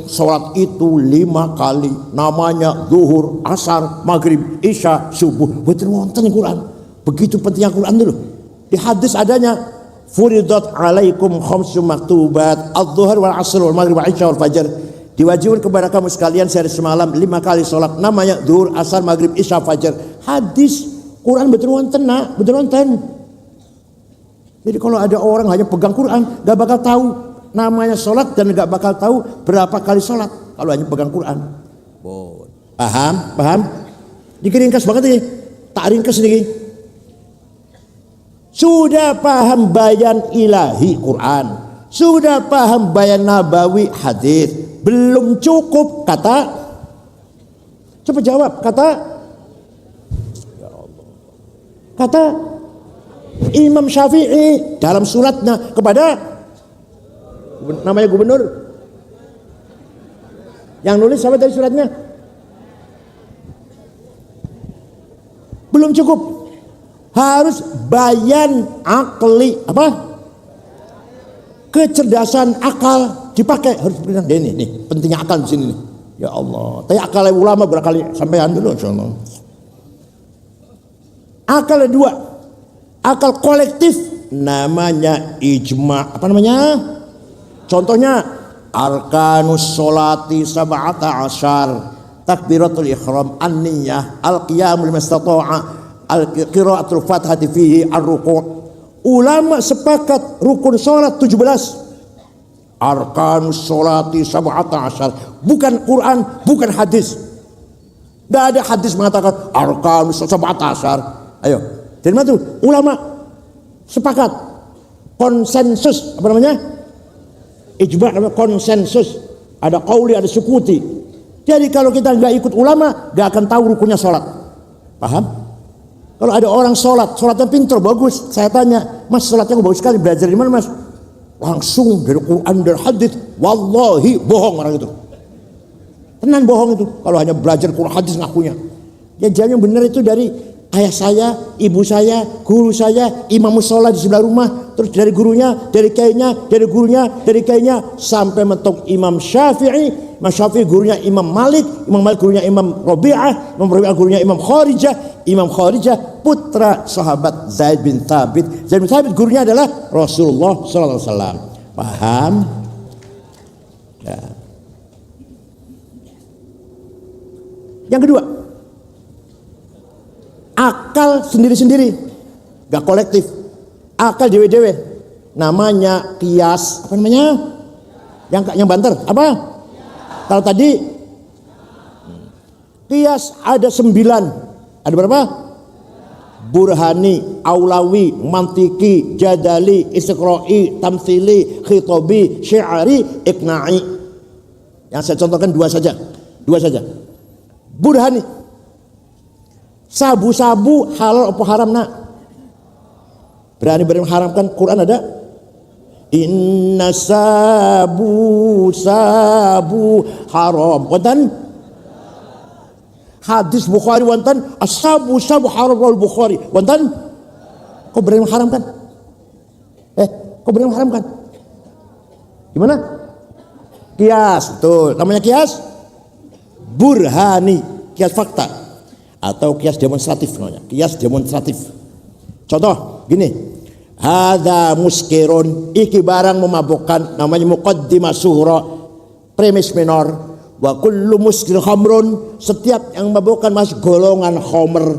sholat itu 5 kali, namanya zuhur, asar, maghrib, isya, subuh. Betul wonten Quran. Begitu pentingnya Quran dulu. Di hadis adanya furidat alaikum khamsum maktubat adz-dzuhur wal asr wal maghrib wal isya wal fajr. Diwajibkan kepada kamu sekalian sehari semalam 5 kali sholat, namanya zuhur, asar, maghrib, isya, fajar. Hadis Quran betul wonten nak, betul wonten. Jadi kalau ada orang hanya pegang Quran, gak bakal tahu namanya sholat dan gak bakal tahu berapa kali sholat kalau hanya pegang Quran. Paham? Paham? Diringkas banget ini. Tak ringkas nih. Sudah paham bayan ilahi Quran, sudah paham bayan nabawi hadis, belum cukup kata. Coba jawab kata. Ya Allah. Kata Imam Syafi'i dalam suratnya kepada namanya gubernur. Yang nulis siapa dari suratnya? Belum cukup. Harus bayan akli apa? Kecerdasan akal dipakai, harus benar. Ini pentingnya akal di sini nih. Ya Allah, tapi akal ulama berkali sampean dulu insyaallah. Akal dua, akal kolektif namanya ijma. Apa namanya? Contohnya arkanus sholati sab'ata asyar, takbiratul ihram, an-niyah, al-qiyamul mastata'a, al-qiraatul fathati fihi, ar-ruku'. Ulama sepakat rukun salat 17. Arkanus sholati sab'ata asyar, bukan Quran, bukan hadis. Tidak ada hadis mengatakan arkanus sab'ata asyar. Ayo, jadi mana tuh? Ulama sepakat, konsensus, apa namanya? Ijma', konsensus. Ada qauli, ada sukuti. Jadi kalau kita nggak ikut ulama, nggak akan tahu rukunnya sholat. Paham? Kalau ada orang sholatnya pintar, bagus. Saya tanya, mas sholatnya bagus sekali, belajar di mana mas? Langsung dari Quran dan hadis. Wallahi bohong orang itu. Tenan bohong itu. Kalau hanya belajar Quran hadis ngakunya. Ya yang benar itu dari ayah saya, ibu saya, guru saya, imam musola di sebelah rumah. Terus dari gurunya, dari kayaknya, dari gurunya, dari kayaknya, sampai mentok Imam Syafi'i. Imam Syafi'i gurunya Imam Malik, Imam Malik gurunya Imam Rabi'ah, Imam Rabi'ah gurunya Imam Kharijah, Imam Kharijah putra sahabat Zaid bin Thabit. Zaid bin Thabit gurunya adalah Rasulullah sallallahu alaihi wasallam. Paham? Ya. Yang kedua, akal sendiri-sendiri, gak kolektif. Akal dewe-dewe, namanya kias. Apa namanya? Yang banter apa? Kalau tadi kias ada 9. Ada berapa? Burhani, Aulawi, Mantiki, Jadali, Istiqra'i, Tamthili, Khitabi, Syi'ari, Iqna'i. Yang saya contohkan dua saja. Burhani, sabu-sabu halal apa haram nak? Berani mengharamkan, Quran ada. Inna sabu haram. Wonten hadis Bukhari wonten asabu haram wal Bukhari. Wonten kok berani mengharamkan? Kok berani mengharamkan? Gimana? Kias, betul. Namanya kias burhani, kias fakta atau kias demonstratif namanya. Kias demonstratif. Contoh gini. Hadza muskirun, iki barang memabukkan, namanya muqaddimah sughra, premis minor. Wa kullu muskir khamrun, setiap yang memabukkan masuk golongan khamr,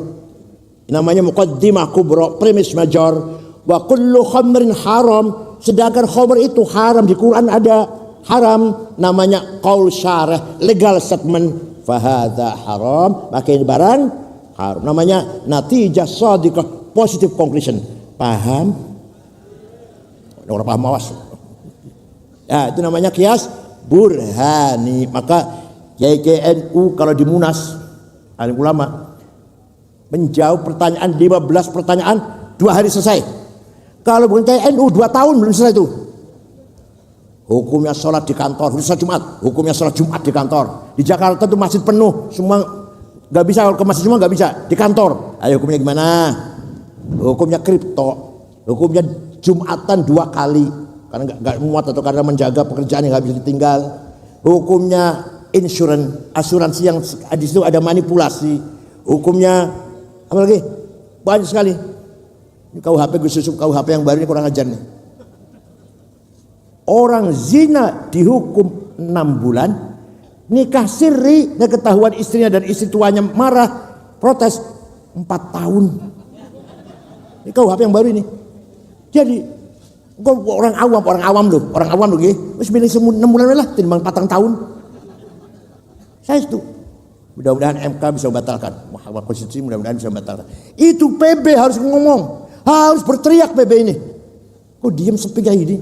namanya muqaddimah kubra, premis major. Wa kullu khamrin haram, sedangkan khamr itu haram, di Quran ada haram, namanya qaul syarah, legal statement. Fa hadza haram, maka ini barang haram, namanya natijah shadiqah, positive conclusion. Paham? Orang paham awas. Ya, itu namanya kias burhani. Maka KKNU kalau di Munas alim ulama menjawab pertanyaan 15 pertanyaan 2 hari selesai. Kalau bukan KKNU 2 tahun belum selesai itu. Hukumnya sholat di kantor, sholat Jumat. Hukumnya sholat Jumat di kantor. Di Jakarta itu masjid penuh, semua nggak bisa, kalau ke masjid semua nggak bisa, di kantor. Ayo hukumnya gimana? Hukumnya kripto. Hukumnya Jumatan 2 kali karena nggak muat atau karena menjaga pekerjaan yang nggak bisa ditinggal. Hukumnya asuransi yang di situ ada manipulasi. Hukumnya apa lagi? Banyak sekali. Ini KUHP, gue susup KUHP yang baru ini kurang ajar nih. Orang zina dihukum 6 bulan, nikah siri dan ketahuan istrinya dan istri tuanya marah protes 4 tahun. Ini KUHP yang baru ini. Jadi orang awam loh nggih. Wis milih 6 bulan lah timbang 4 tahun. Saya itu. Mudah-mudahan MK bisa membatalkan. Mahkamah Konstitusi mudah-mudahan bisa membatalkan. Itu PB harus ngomong. Harus berteriak PB ini. Kok diam sepi kayak gini?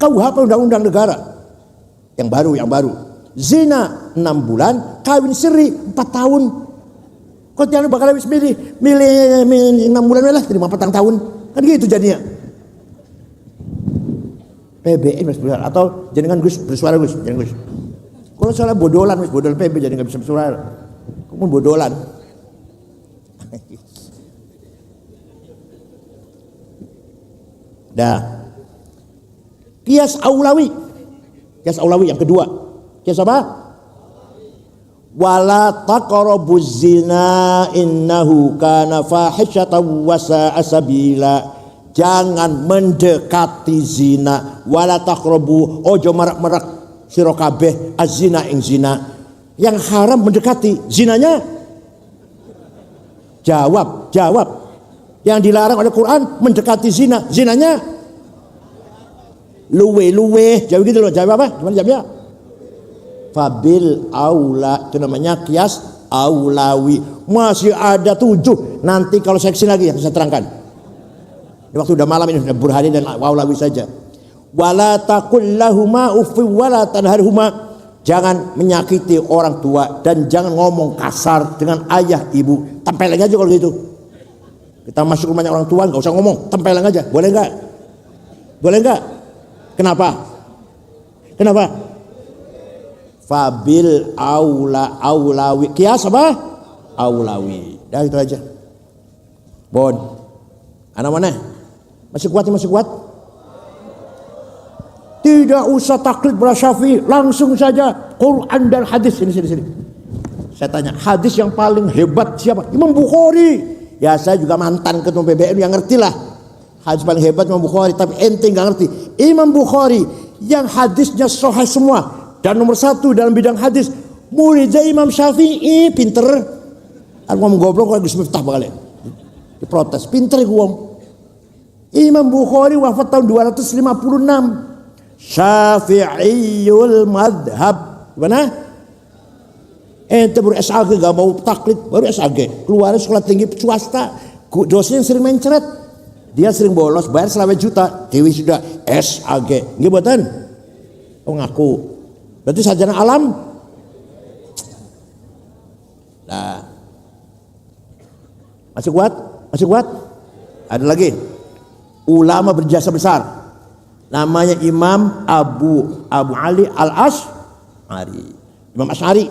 KUHP undang-undang negara. Yang baru. Zina 6 bulan, kawin siri 4 tahun. Kok jangan bakal habis milih 6 bulan lah, terima 4 tahun. Kan gitu jadinya. PBN mas bersuara atau jangan Gus bersuara Gus, jangan Gus. Kalau salah bodolan Gus, bodol PB jadi nggak bisa bersuara. Kamu bodolan. Dah. Qiyas aulawi yang kedua. Qiyas apa? Wala taqrabuz zina innahu kana fahisyatan wa sa'a sabila. Jangan mendekati zina. Wala taqrabu, ojo merak-merak sira kabeh azina ing zina. Yang haram mendekati zinanya. Jawab. Yang dilarang oleh Quran mendekati zina. Zinanya luwe. Jawab gitu loh. Jawab apa? Gimana jawabnya? Fabil aula, itu namanya qiyas aulawi. Masih ada 7. Nanti kalau seksi lagi yang saya terangkan. Ini waktu udah malam ini sudah burhani dan aulawi saja. Wala taqul lahuma uffi wala tanharhuma. Jangan menyakiti orang tua dan jangan ngomong kasar dengan ayah ibu. Tempeleng aja kalau gitu. Kita masuk rumahnya orang tua nggak usah ngomong, tempeleng aja. Boleh nggak? Kenapa? Fabil aulawi. Qiyas apa? Aulawi. Dah itu aja. Bon. Anak mana? Masih kuat? Tidak usah taklid Syafi'i, langsung saja Quran dan hadis. Sini. Saya tanya, hadis yang paling hebat siapa? Imam Bukhari. Ya saya juga mantan ketua PBN yang ngerti lah. Hadis paling hebat Imam Bukhari, tapi ente nggak ngerti. Imam Bukhari yang hadisnya sahih semua. Dan nomor 1 dalam bidang hadis, muridnya Imam Syafi'i, pinter. Aku ngomong goblok kalau Gus Miftah bakal diprotes. Pinter gua. Imam Bukhari wafat tahun 256. Syafi'iyul madhab. Gimana? Ente baru SAG gak mau taklid, baru SAG. Keluarnya sekolah tinggi swasta. Dosennya sering mencret. Dia sering bolos, bayar selama juta. Dewi sudah SAG. Nggih mboten? Oh ngaku. Berarti sarjana alam. Nah. Masih kuat? Ada lagi. Ulama berjasa besar. Namanya Imam Abu Ali Al-Asy'ari. Imam Asy'ari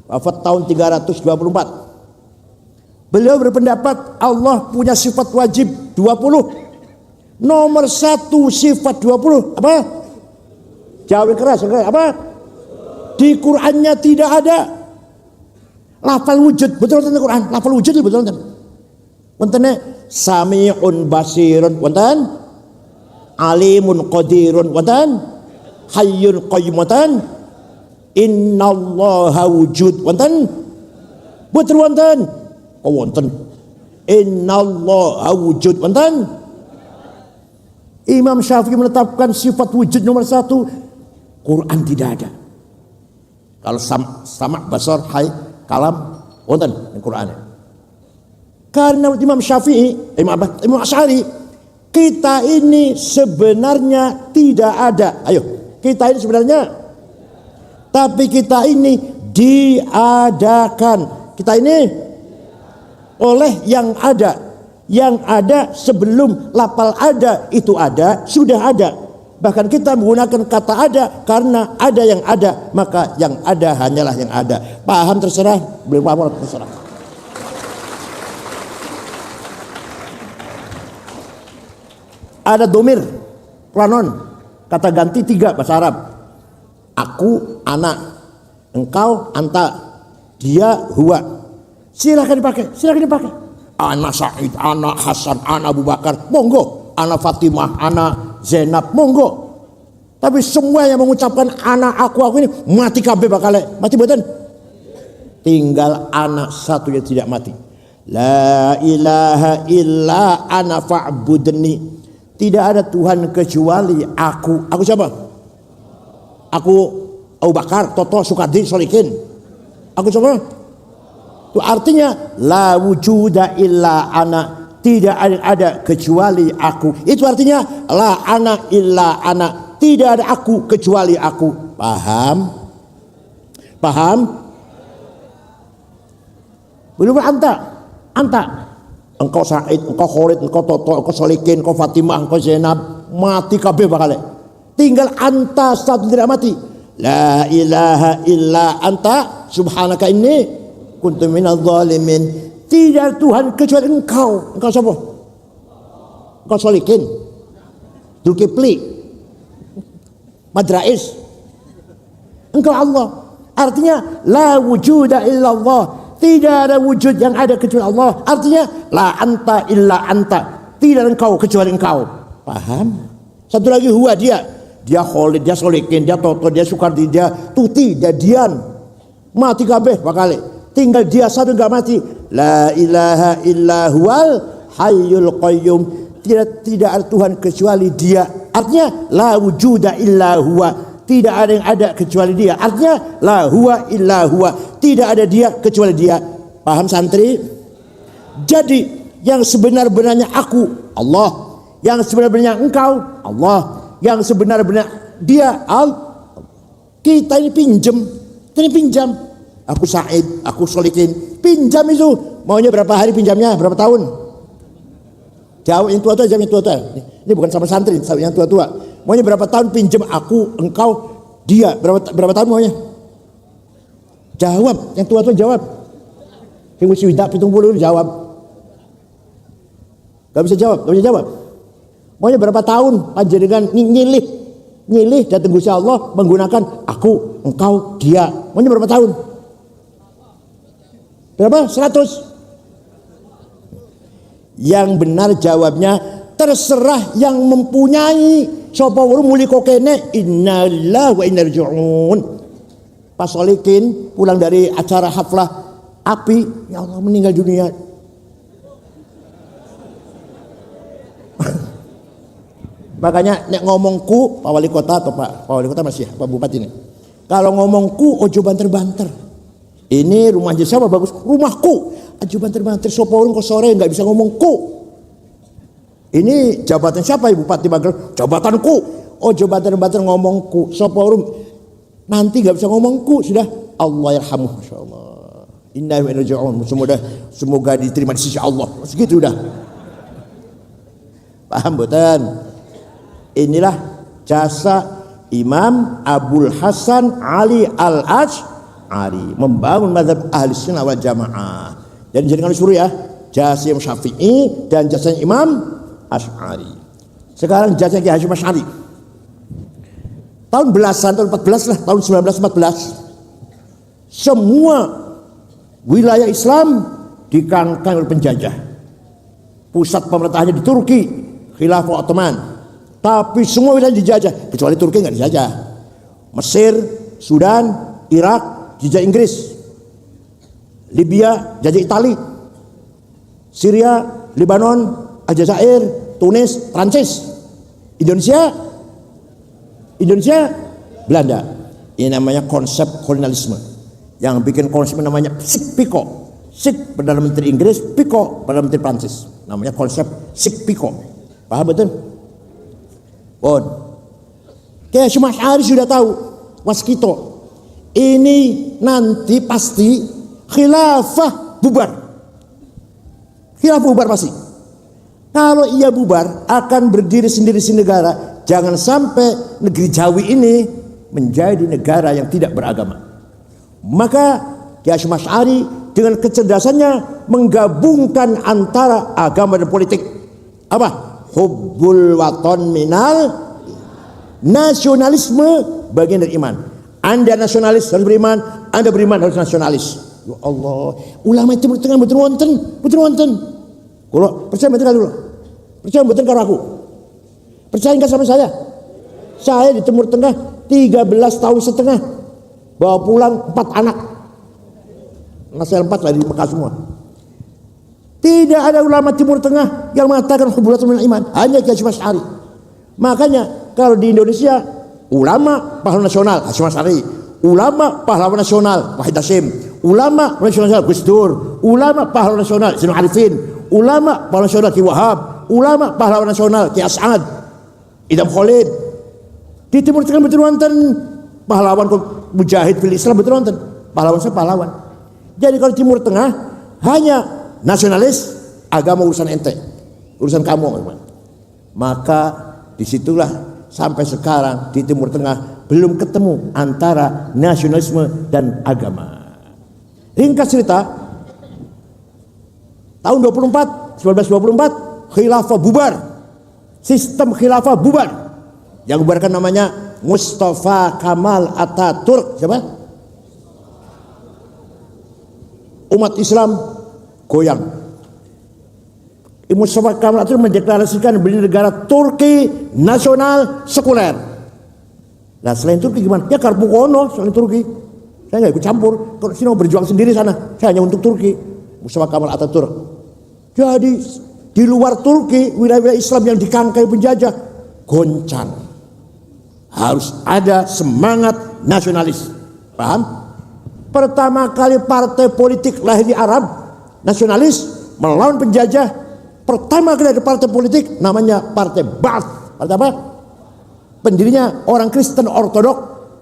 wafat tahun 324. Beliau berpendapat Allah punya sifat wajib 20. Nomor 1 sifat 20 apa? Jawab keras apa? Di Qur'annya tidak ada lafal wujud. Betul wonten Quran, lafal wujud betul wonten. Wontene Sami'un basirun wonten, Alimun qadirun wonten, Hayyun qayyum wonten, Innallaha wujud wonten. Betul wonten. Oh wonten. Innallaha wujud wonten. Imam Syafi'i menetapkan sifat wujud nomor 1. Quran tidak ada. Kalau sama basar hai kalam wonten di Quran. Karena Imam Syafi'i, Imam Asy'ari, kita ini sebenarnya tidak ada. Ayo, kita ini sebenarnya, tapi kita ini diadakan. Kita ini oleh yang ada. Yang ada sebelum lafal ada itu ada, sudah ada. Bahkan kita menggunakan kata ada karena ada yang ada, maka yang ada hanyalah yang ada. Paham terserah, belum paham terserah. Ada domir, pronoun, kata ganti 3 bahasa Arab. Aku, anak, engkau, anta, dia, huwa. Silakan dipakai. Anak Said, anak Hasan, anak Abu Bakar, monggo. Anak Fatimah, anak Zainab, monggo. Tapi semua yang mengucapkan anak aku ini mati kabeh bakal mati mboten. Tinggal anak 1 yang tidak mati. La ilaha illa ana fa'budni. Tidak ada Tuhan kecuali aku. Aku siapa? Aku Abu Bakar, Toto, Sukardi, Solikin. Aku siapa? Itu artinya la wujuda illa ana. Tidak ada kecuali aku. Itu artinya la ana illa ana. Tidak ada aku kecuali aku. Paham? Paham? Belum anta. Engkau Said, engkau Khalid, engkau Toto, engkau Solikin, engkau Fatimah, engkau Zainab, mati kabeh bakal. Tinggal anta satu tidak mati. La ilaha illa anta subhanaka inni kuntu minadz zalimin. Tidak ada Tuhan kecuali engkau. Engkau siapa? Engkau Solikin, Zulkifli, Madrais. Engkau Allah. Artinya la wujuda illallah. Tidak ada wujud yang ada kecuali Allah. Artinya la anta illa anta. Tidak ada engkau kecuali engkau. Paham? Satu lagi huwa dia. Dia Khalid, dia Solikin, dia Toto, dia Sukardi, dia Tuti, dia Dian. Mati kabeh bakal. Tinggal dia satu enggak mati. La ilaha illa huwal hayyul qayyum. Tidak ada Tuhan kecuali dia. Artinya la wujuda illa huwa. Tidak ada yang ada kecuali dia. Artinya la huwa illa huwa. Tidak ada dia kecuali dia. Paham santri? Jadi yang sebenar-benarnya aku Allah. Yang sebenar-benarnya engkau Allah. Yang sebenar-benarnya dia Allah. Kita ini pinjam. Kita ini pinjam. Aku Said, aku Solikin. Pinjam itu. Maunya berapa hari pinjamnya? Berapa tahun? Jauh yang tua-tua, jam yang tua-tua. Ini bukan sama santri, yang tua-tua. Maunya berapa tahun pinjam aku, engkau, dia. Berapa tahun maunya? Jawab, yang tua-tua jawab. Yang mesti widak pitung puluh jawab. Gak bisa jawab. Maunya berapa tahun panjenengan nyilih datang Gusti Allah menggunakan aku, engkau, dia. Maunya berapa tahun? Berapa? 100. Yang benar jawabnya terserah yang mempunyai. Sapa weruh muli kokene innalillahi wa inna ilaihi raji'un. Pas Solikin pulang dari acara haflah api, ya Allah meninggal dunia. Makanya nek ngomongku Pak Wali Kota atau Pak Wali Kota masih Pak Bupati ini. Kalau ngomongku ojo banter-banter. Ini rumahnya siapa bagus? Rumahku. Ojo banter-banter sapa weruh kok sore enggak bisa ngomongku. Ini jabatan siapa Ibu Bupati Magelang? Jabatanku. Oh jabatan ngomongku. Sapa urung nanti gak bisa ngomongku sudah. Allah yarhamuh. Masyaallah. Inna wa inna raji'un. Semoga diterima di sisi Allah. Segitu udah. Paham boten? Inilah jasa Imam Abdul Hasan Ali Al-Asy'ari membangun mazhab Ahli Sunnah wal Jamaah. Dan jangan disuruh ya. Jasa Imam Syafi'i dan jasa Imam Asy'ari. Sekarang jasa Kiai Hasyim Asy'ari. Tahun 14 lah, tahun 1914. Semua wilayah Islam dikangkang oleh penjajah. Pusat pemerintahannya di Turki, Khilafah Ottoman. Tapi semua wilayah dijajah, kecuali Turki enggak dijajah. Mesir, Sudan, Irak, dijajah Inggris. Libya, jajah Itali. Syria, Lebanon, Aljazair, Tunis, Prancis. Indonesia, Belanda. Ini namanya konsep kolonialisme. Yang bikin konsep namanya Sik-Piko. Sik Perdana Menteri Inggris, Piko Perdana Menteri Prancis. Namanya konsep Sik-Piko. Paham betul? Bon. Kiai Hasyim Asy'ari sudah tahu waskito. Ini nanti pasti khilafah bubar. Khilafah bubar pasti. Kalau ia bubar akan berdiri sendiri negara. Jangan sampai negeri Jawi ini menjadi negara yang tidak beragama. Maka Kiai Hasyim Asy'ari dengan kecerdasannya menggabungkan antara agama dan politik. Apa? Hubbul waton minal nasionalisme bagian dari iman. Anda nasionalis harus beriman, Anda beriman harus nasionalis. Ya Allah, ulama Timur Tengah betul wonten. Kalau percaya betul dulu. Percaya betul karo aku. Percaya enggak sama saya? Saya di Timur Tengah 13 tahun setengah. Bawa pulang 4 anak. Anak saya 4 lah di Mekah semua. Tidak ada ulama Timur Tengah yang mengatakan hubulatul minal iman, hanya Kiai Hasyim Asy'ari. Makanya kalau di Indonesia ulama pahlawan nasional Hasyim Asy'ari, ulama pahlawan nasional Wahid Hasyim, ulama pahlawan nasional Gus Dur, ulama pahlawan nasional Zainul Arifin, ulama pahlawan nasional Ki Wahab, ulama pahlawan nasional Ki As'ad, Idam Khalid. Di Timur Tengah betul wonten pahlawan mujahid fil Islam, betul wonten pahlawan saya pahlawan. Jadi kalau Timur Tengah hanya nasionalis, agama urusan ente, urusan kamu. Maka disitulah sampai sekarang di Timur Tengah belum ketemu antara nasionalisme dan agama. Ringkas cerita, tahun 1924 khilafah bubar, sistem khilafah bubar. Yang bubarkan namanya Mustafa Kamal Ataturk. Siapa? Umat Islam goyang. Mustafa Kamal Ataturk mendeklarasikan berdiri negara Turki nasional sekuler. Nah selain Turki gimana? Ya karpu kono selain Turki. Saya nggak ikut campur. Kalau sini mau berjuang sendiri sana, saya hanya untuk Turki. Mustafa Kamal Ataturk. Jadi di luar Turki wilayah-wilayah Islam yang dikangkai penjajah goncang. Harus ada semangat nasionalis. Paham? Pertama kali partai politik lahir di Arab, nasionalis melawan penjajah. Pertama kali ada partai politik namanya Partai Ba'ath. Partai apa? Pendirinya orang Kristen Ortodok,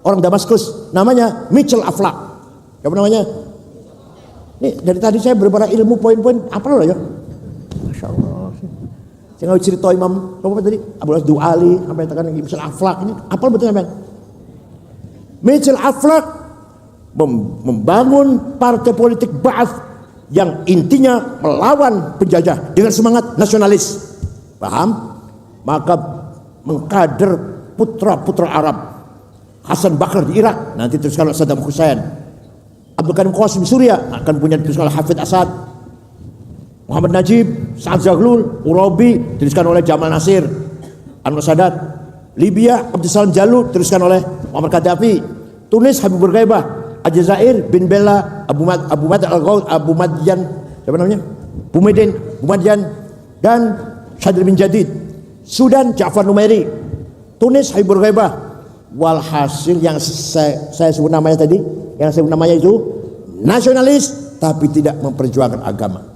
orang Damaskus, namanya Mitchell Aflaq. Siapa namanya? Nih dari tadi saya beberapa ilmu poin-poin apa loh ya? Masya Allah. Saya nggak cerita Imam apa tadi? Abu Abdul Ali sampai tekan Mitchell Aflaq ini apa betul sampai? Mitchell Aflaq membangun partai politik Ba'ath yang intinya melawan penjajah dengan semangat nasionalis. Paham? Maka mengkader putra-putra Arab. Hasan Bakar di Irak, nanti teruskan oleh Saddam Hussein. Abdul Qasim Qasim Suria akan punya teruskan oleh Hafid Asad. Muhammad Najib, Sa'ad Zaglul, Urabi teruskan oleh Jamal Nasir. Anwar Sadat. Libya, Abdul Salam Jalud teruskan oleh Muhammad Gaddafi. Tunis, Habib Bourguiba. Aljazair, Bin Bella, Abu Madyan, siapa namanya? Bumadian dan Syadri bin Jadid. Sudan, Ja'far Numairi. Tunis, Habib Bourguiba. Walhasil yang saya sebut namanya tadi, yang saya sebut namanya itu nasionalis tapi tidak memperjuangkan agama.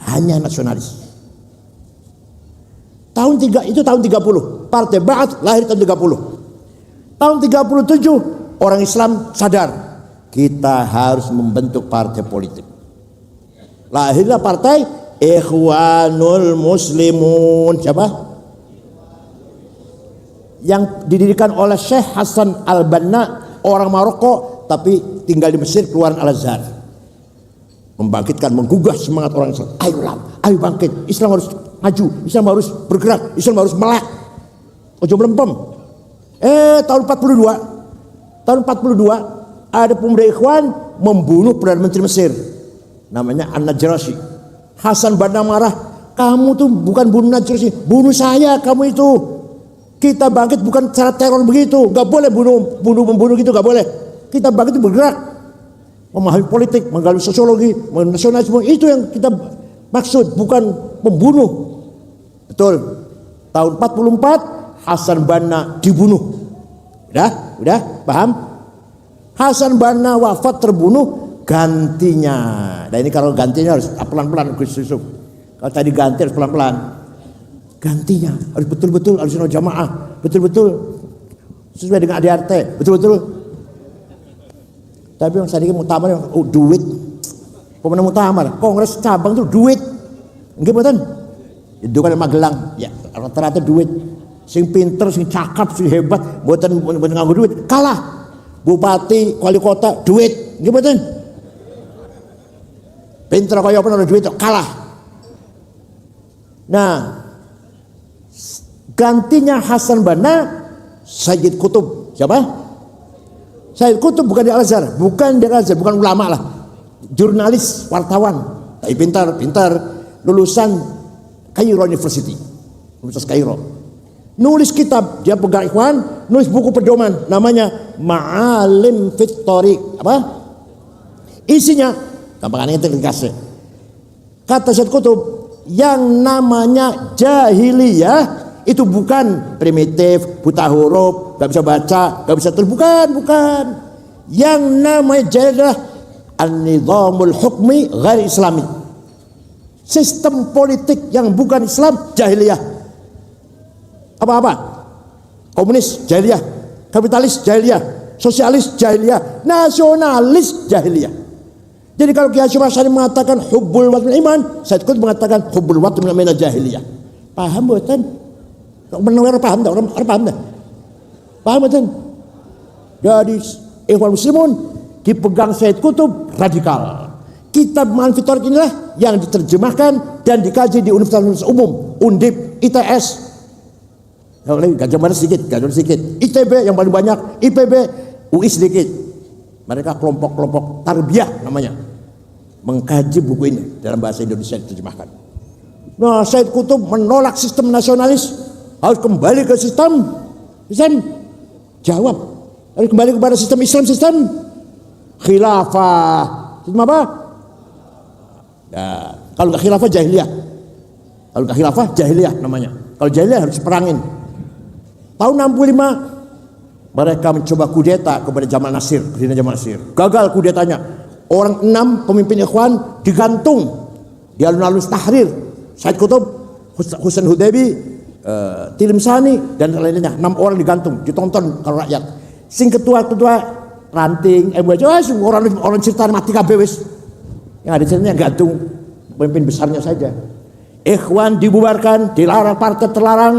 Hanya nasionalis. Tahun 30, Partai Ba'ath lahir tahun 30. Tahun 37 orang Islam sadar kita harus membentuk partai politik. Lahirlah partai Ikhwanul Muslimun. Siapa? Yang didirikan oleh Syekh Hasan Al-Banna, orang Maroko tapi tinggal di Mesir, keluaran Al-Azhar. Membangkitkan, menggugah semangat orang Islam. Ayo bangkit, Islam harus maju, Islam harus bergerak, Islam harus melek. Ojo melempem. Tahun 42 ada pemuda Ikhwan membunuh Perdana Menteri Mesir namanya An-Najrasyi. Hasan Banna marah, kamu tuh bukan bunuh Najrasyi, bunuh saya kamu itu. Kita bangkit bukan cara teror begitu, gak boleh membunuh gitu, gak boleh. Kita bangkit bergerak, memahami politik, menggali sosiologi, nasionalisme, itu yang kita maksud, bukan membunuh. Betul. Tahun 44 Hasan Banna dibunuh. Udah, paham? Hasan Banna wafat, terbunuh, gantinya. Nah ini kalau gantinya harus pelan-pelan Gus Yusuf. Kalau tadi ganti harus pelan-pelan. Gantinya harus betul-betul, harus jamaah, betul-betul sesuai dengan ADRT, betul-betul. Tapi yang sedikit muktamar duit. Pemenang muktamar, kongres cabang itu duit. Nggih mboten? Itu kan Magelang, ya rata-rata duit. Sing pinter, sing cakap, sing hebat, mboten nganggo duit, kalah. Bupati, wali kota, duit. Nggih mboten? Pinter kaya apa ora duit kalah. Nah, gantinya Hasan Banna Sayyid Qutb. Siapa? Sayyid Qutb bukan di Al-Azhar, bukan ulama lah. Jurnalis, wartawan. Tapi pintar, lulusan Cairo University. Universitas Cairo. Nulis kitab, dia pegang Ikhwan, nulis buku pedoman namanya Ma'alim fit Thoriq. Apa? Isinya gampang itu dikasih. Kata Said Qutb, yang namanya jahiliyah itu bukan primitif, buta huruf, gak bisa baca, gak bisa tulis, bukan. Yang namanya jahiliyah an-nizamul hukmi ghair islami. Sistem politik yang bukan Islam jahiliyah. Apa-apa? Komunis jahiliyah, kapitalis jahiliyah, sosialis jahiliyah, nasionalis jahiliyah. Jadi kalau Kiai Hasyim Asy'ari mengatakan hubbul watan iman, Said Qutb mengatakan hubbul watan min jahiliyah. Paham mboten? Mendengar paham tak? Orang paham tak? Paham mboten? Jadi ikhwan muslimun dipegang Said Qutb radikal. Kitab Ma'arif Thoriq inilah yang diterjemahkan dan dikaji di Universitas Umum, Undip, ITS. Gajah sedikit, ITB yang paling banyak, IPB, UI sedikit. Mereka kelompok-kelompok tarbiyah namanya, mengkaji buku ini dalam bahasa Indonesia diterjemahkan. Nah, Said Qutb menolak sistem nasionalis, harus kembali ke sistem jawab, harus kembali kepada sistem Islam, sistem khilafah. Sistem apa? Ya, kalau nggak khilafah jahiliyah, namanya. Kalau jahiliyah harus perangin. Tahun 65 mereka mencoba kudeta kepada Jamal Nasir, Presiden Jamal Nasir. Gagal kudetanya. Orang 6 pemimpin ikhwan digantung di alun-alun Tahrir. Said Qutb, Husain Hudaybi, Tilim Sani dan lainnya. 6 orang digantung, ditonton kalau rakyat. Sing ketua-ketua ranting, orang cerita mati kabeh wis. Yang ada ceritanya gantung pemimpin besarnya saja. Ikhwan dibubarkan, dilarang, partai terlarang,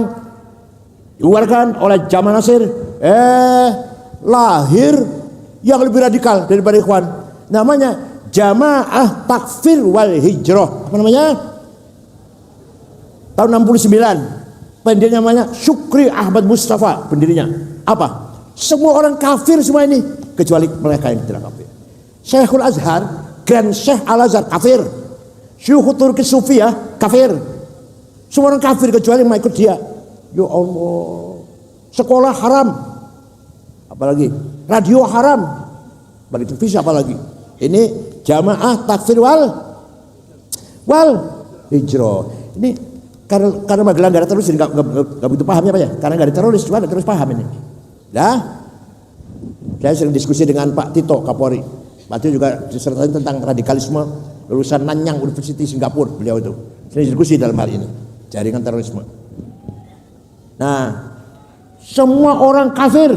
dibubarkan oleh Jamal Nasir. Lahir yang lebih radikal daripada Ikhwan, namanya Jamaah Takfir wal Hijrah. Apa namanya? Tahun 69. Pendirinya namanya Syukri Ahmad Mustafa. Pendirinya apa? Semua orang kafir semua ini, kecuali mereka yang tidak kafir. Syekhul Azhar, Grand Syekh Al-Azhar kafir. Syekh Turki Sufiyah kafir. Semua orang kafir kecuali yang ikut dia. Ya Allah. Sekolah haram, apalagi radio haram, bagi televisi apalagi. Ini Jamaah Takfir wal Hijrah. Ini karena Magelang gak ada teroris, nggak begitu pahamnya Pak ya. Karena gak ada teroris, cuma ada terus paham ini. Dah, saya sering diskusi dengan Pak Tito Kapolri. Pak Tito juga disertai tentang radikalisme, lulusan Nanyang University Singapura beliau itu. Saya diskusi dalam hal ini, jaringan terorisme. Nah, semua orang kafir.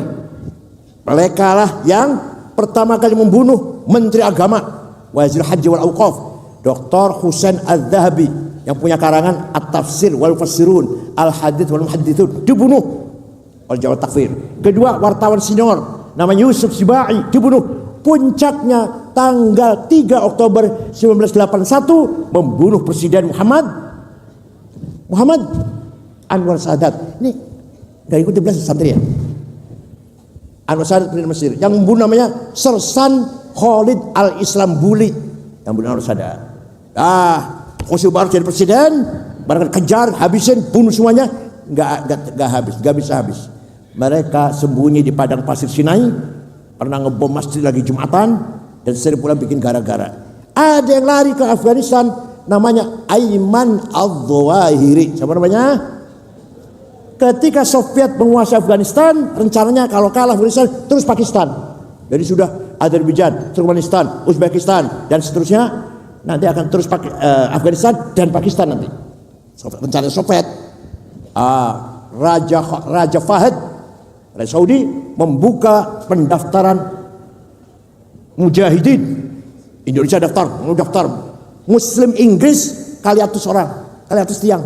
Mereka lah yang pertama kali membunuh Menteri Agama, Wazir Haji wal Auqaf, Dr. Husain Al-Dhahabi, yang punya karangan At-Tafsir wal Mufassirun, Al-Hadits wal Muhadditsun, dibunuh oleh Jamaah Takfir. Kedua, wartawan senior namanya Yusuf Sibai dibunuh. Puncaknya tanggal 3 Oktober 1981 membunuh Presiden Muhammad Anwar Sadat. Ini gak ikut 17 santri ya. Anwar Sadat Presiden Mesir. Yang membunuh namanya Sersan Khalid Al-Islambuli, yang membunuh Anwar Sadat. Hosni Mubarak jadi presiden, mereka kejar, habisin, bunuh semuanya. Gak bisa habis. Mereka sembunyi di padang pasir Sinai, pernah ngebom masjid lagi Jumatan, dan sering pula bikin gara-gara. Ada yang lari ke Afghanistan, namanya Ayman Al-Zawahiri. Siapa namanya? Ketika Soviet menguasai Afghanistan, rencananya kalau kalah Afghanistan terus Pakistan. Jadi sudah Azerbaijan, Turkmenistan, Uzbekistan dan seterusnya, nanti akan terus Afghanistan dan Pakistan nanti. Rencana Soviet. Raja Fahd, Raja Saudi, membuka pendaftaran mujahidin. Indonesia daftar. Muslim Inggris kali 100 orang, kali 100 tiang.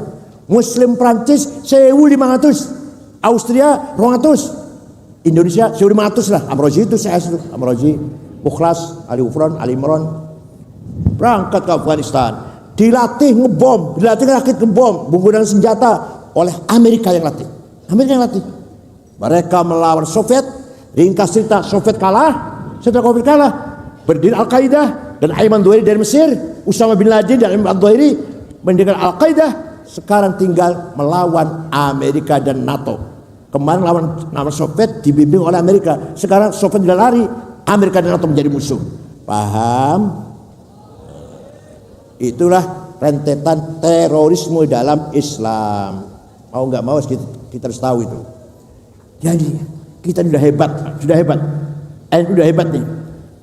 Muslim Prancis 1.500, Austria 200, Indonesia 1.500 lah. Amrozi itu CS itu, Amrozi, Mukhlas, Ali Ufron, Ali Imron, berangkat ke Afghanistan, dilatih rakit ngebom, menggunakan senjata oleh Amerika yang latih. Mereka melawan Soviet. Ringkas cerita, Soviet kalah. Setelah Soviet kalah, berdiri Al-Qaeda dan Ayman Zawahiri dari Mesir, Usama bin Laden dan Ayman Zawahiri mendirikan Al-Qaeda. Sekarang tinggal melawan Amerika dan NATO. Kemarin lawan Soviet dibimbing oleh Amerika. Sekarang Soviet tidak lari, Amerika dan NATO menjadi musuh. Paham? Itulah rentetan terorisme dalam Islam. Mau nggak mau kita harus tahu itu. Jadi kita sudah hebat. NU sudah hebat nih.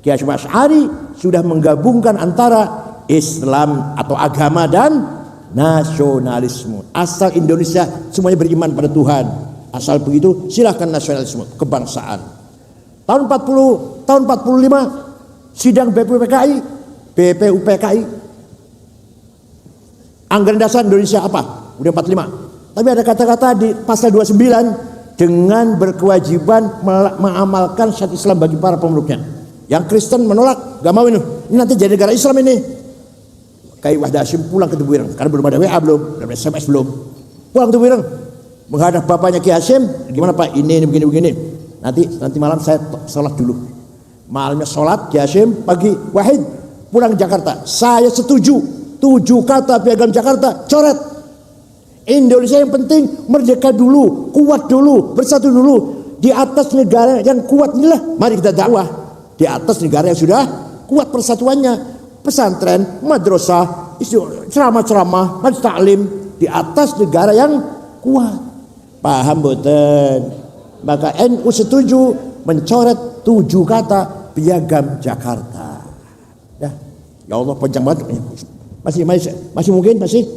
Kiai Hasyim Asy'ari sudah menggabungkan antara Islam atau agama dan nasionalisme. Asal Indonesia semuanya beriman pada Tuhan. Asal begitu silahkan nasionalisme, kebangsaan. Tahun 40, tahun 45 sidang BPUPKI. Anggaran dasar Indonesia apa? Udah 45. Tapi ada kata-kata di pasal 29 dengan berkewajiban mengamalkan syariat Islam bagi para pemeluknya. Yang Kristen menolak, gak mau ini nanti jadi negara Islam ini. Kiai Wahid Hasyim pulang ke Tebuireng karena belum ada WA, belum ada SMS, belum. Pulang ke Tebuireng menghadap bapaknya Kiai Hasyim, gimana Pak, ini begini. Nanti malam saya sholat dulu. Malamnya sholat Kiai Hasyim, pagi Wahid pulang ke Jakarta. Saya setuju 7 kata Piagam Jakarta, coret. Indonesia yang penting merdeka dulu, kuat dulu, bersatu dulu. Di atas negara yang kuat inilah mari kita dakwah. Di atas negara yang sudah kuat persatuannya. Pesantren, madrasah, ceramah-ceramah, majelis taklim di atas negara yang kuat. Paham boten? Maka NU setuju mencoret 7 kata Piagam Jakarta. Ya Allah panjang banget. Masih mungkin masih.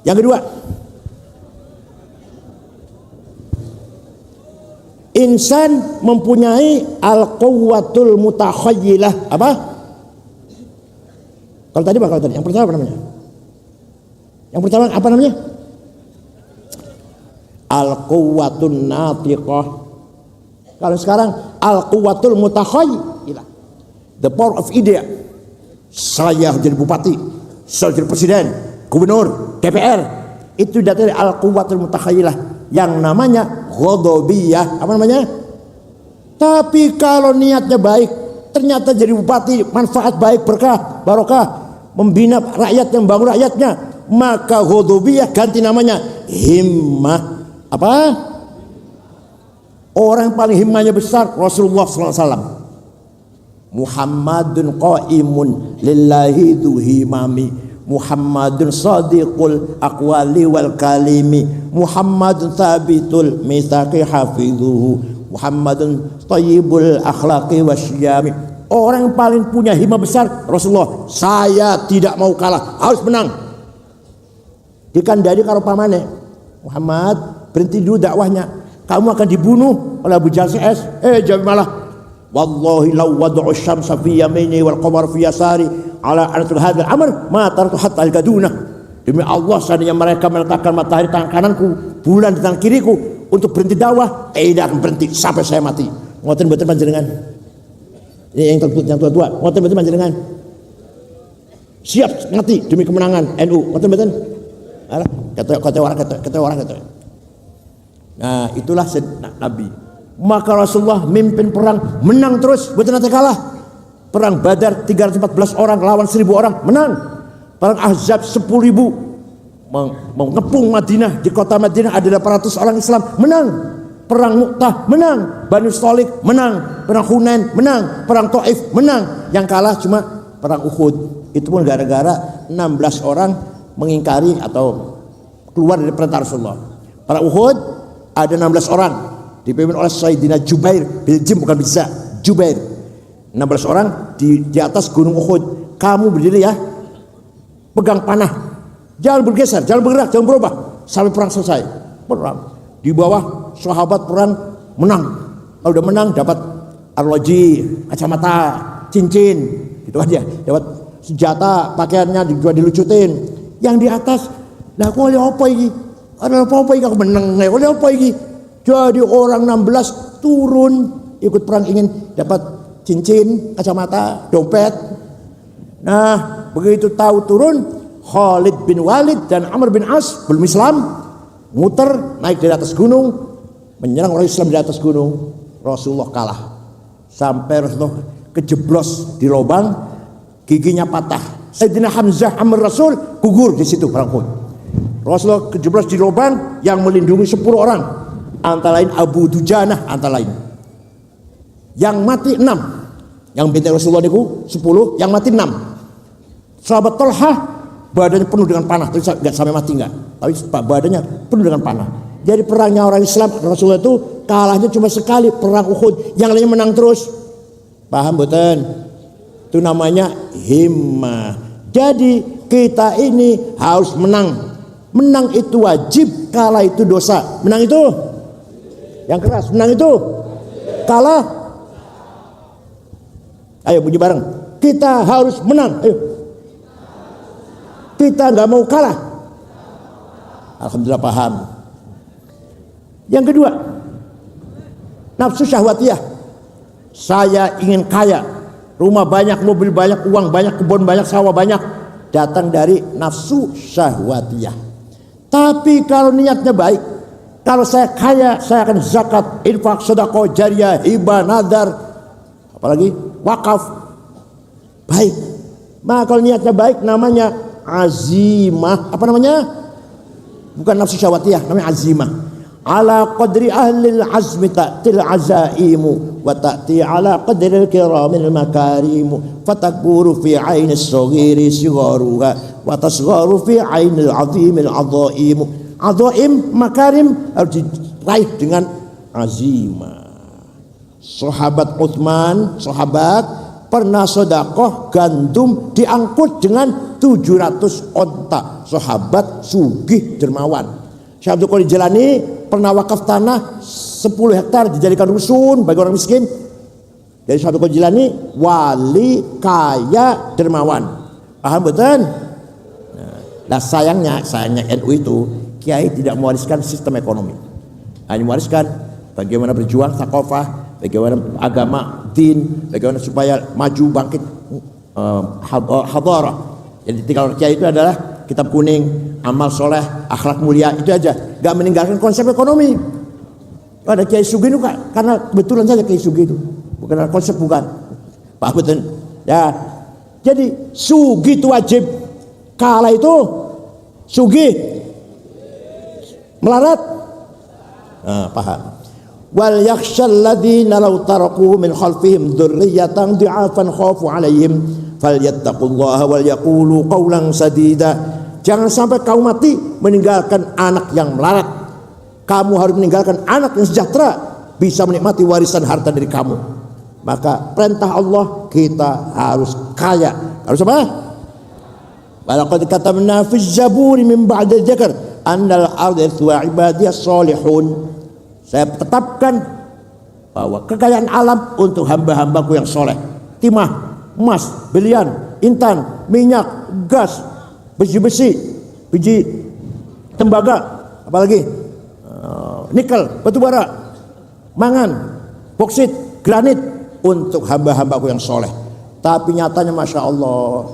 Yang kedua, insan mempunyai al-quwwatul mutakhayyilah. Apa? Kalau tadi yang pertama apa namanya? Yang pertama apa namanya? Al-quwwatun natiqah. Kalau sekarang al-quwwatul mutakhayyilah. The power of idea. Saya jadi bupati, saya jadi presiden, gubernur, DPR. Itu dari al-quwwatul mutakhayyilah yang namanya ghadabiyah. Apa namanya? Tapi kalau niatnya baik, ternyata jadi bupati, manfaat baik, berkah, barokah, membina rakyat, membangun rakyatnya, maka ghadabiyah ganti namanya himmah. Apa? Orang yang paling himmahnya besar Rasulullah SAW. Muhammadun qaimun lillahi duhimami, Muhammadun sadiqul aqwali wal kalimi, Muhammadun thabitul mitsaqi hafidhuhu, Muhammadun thayyibul akhlaqi wasyami. Orang yang paling punya himmah besar Rasulullah. Saya tidak mau kalah, harus menang. Dikandani karo pamane, Muhammad berhenti dulu dakwahnya, kamu akan dibunuh oleh Abu Jahal CS. Jawab malah, wallahi law wad'u syamsa fi yamini wal qamar fi yasari ala anatul hadzal amr ma taratu hatta al-gaduna. Demi Allah, seandainya mereka meletakkan matahari tangan kananku, bulan di tangan kiriku untuk berhenti dakwah, tidak akan berhenti sampai saya mati. Ngoten mboten panjenengan? Ini yang tua-tua, ngoten mboten panjenengan? Siap mati demi kemenangan NU, ngoten mboten? Alah, kata orang. Nah, itulah Nabi. Maka Rasulullah mimpin perang, menang terus, bukan nanti kalah. Perang Badar 314 orang lawan 1000 orang, menang. Perang Ahzab 10.000 mengepung Madinah, di kota Madinah ada 800 orang Islam, menang. Perang Mu'tah, menang. Banu Stolik, menang. Perang Hunain, menang. Perang Taif, menang. Yang kalah cuma perang Uhud. Itu pun gara-gara 16 orang mengingkari atau keluar dari perintah Rasulullah. Perang Uhud ada 16 orang dipimpin oleh Sayyidina Jubair bin Jim, bukan bisa Jubair. 16 orang di atas gunung Uhud. Kamu berdiri ya, pegang panah, jangan bergeser, jangan bergerak, jangan berubah sampai perang selesai. Perang di bawah, sahabat perang menang. Kalau udah menang dapat arloji, kacamata, cincin, gitu aja. Dapat senjata, pakaiannya juga dilucutin. Yang di atas, lah kok oleh apa ini? Ada apa ini? Aku menang, oleh apa ini? Jadi orang 16 turun ikut perang ingin dapat cincin, kacamata, dompet. Nah, begitu tahu turun, Khalid bin Walid dan Amr bin As belum Islam, muter naik dari atas gunung, menyerang orang Islam di atas gunung. Rasulullah kalah. Sampai Rasulullah kejeblos di lubang, giginya patah. Sayyidina Hamzah Amr Rasul gugur di situ perang Uhud. Rasulullah kejeblos di lubang yang melindungi 10 orang. Antara lain Abu Dujanah, antara lain. Yang mati 6. Yang binti Rasulullah niku 10, yang mati 6. Sahabat Thalhah badannya penuh dengan panah, tapi nggak sampai mati nggak, tapi badannya penuh dengan panah. Jadi perangnya orang Islam Rasulullah itu kalahnya cuma sekali, perang Uhud, yang lainnya menang terus. Paham betul? Itu namanya himmah. Jadi kita ini harus menang. Menang itu wajib, kalah itu dosa. Menang itu yang keras, menang itu kalah. Ayo bunyi bareng. Kita harus menang. Ayo. Kita nggak mau kalah. Alhamdulillah paham. Yang kedua, nafsu syahwatiyah. Saya ingin kaya, rumah banyak, mobil banyak, uang banyak, kebun banyak, sawah banyak. Datang dari nafsu syahwatiyah. Tapi kalau niatnya baik, kalau saya kaya, saya akan zakat, infak, sedekah jariyah, hibah, nadar, apalagi wakaf. Baik. Maka kalau niatnya baik, namanya azimah. Apa namanya? Bukan nafsu syahwatiyah, namanya azimah. Ala qadri ahlil azmi ta'til azaimu wa ta'ti ala qadri kiramil makarimu fatakburu fi ainis saghiri sigharuha wa tasgharu fi ainil azimil azaimu. Azaim makarim harus diraih dengan azimah. Sahabat Utsman, sahabat pernah sedekah gandum diangkut dengan 700 onta. Sahabat sugih dermawan. Syekh Abdul Qadir Jilani pernah wakaf tanah 10 hektar dijadikan rusun bagi orang miskin. Jadi Syekh Abdul Qadir Jilani wali kaya dermawan. Paham betul? Nah sayangnya NU itu kiai tidak mewariskan sistem ekonomi. Hanya mewariskan bagaimana berjuang thaqafah, bagaimana agama, din, bagaimana supaya maju bangkit hadarah. Jadi kalau kiai itu adalah kitab kuning, amal soleh, akhlak mulia, itu aja. Gak meninggalkan konsep ekonomi. Ada kiai sugih itu karena kebetulan saja kiai sugih itu, bukan konsep, bukan. Pak betul. Ya, jadi sugih itu wajib. Kalah itu sugih melarat. Nah, paham. Wal yakhshal ladzina law taraku min khalfihim dzurriyyatan dhi'afan khafu 'alaihim falyattaqullaha wal yaqulu qawlan sadida. Jangan sampai kamu mati meninggalkan anak yang melarat. Kamu harus meninggalkan anak yang sejahtera, bisa menikmati warisan harta dari kamu. Maka perintah Allah kita harus kaya. Harus apa? Walaqad katabna fi zaburi min ba'di dzikr annal arda wa ibadiyas salihun. Saya tetapkan bahwa kekayaan alam untuk hamba-hambaku yang soleh. Timah, emas, belian, intan, minyak, gas, besi-besi, biji tembaga, apalagi nikel, batu bara, mangan, boksit, granit untuk hamba-hambaku yang soleh. Tapi nyatanya masya Allah,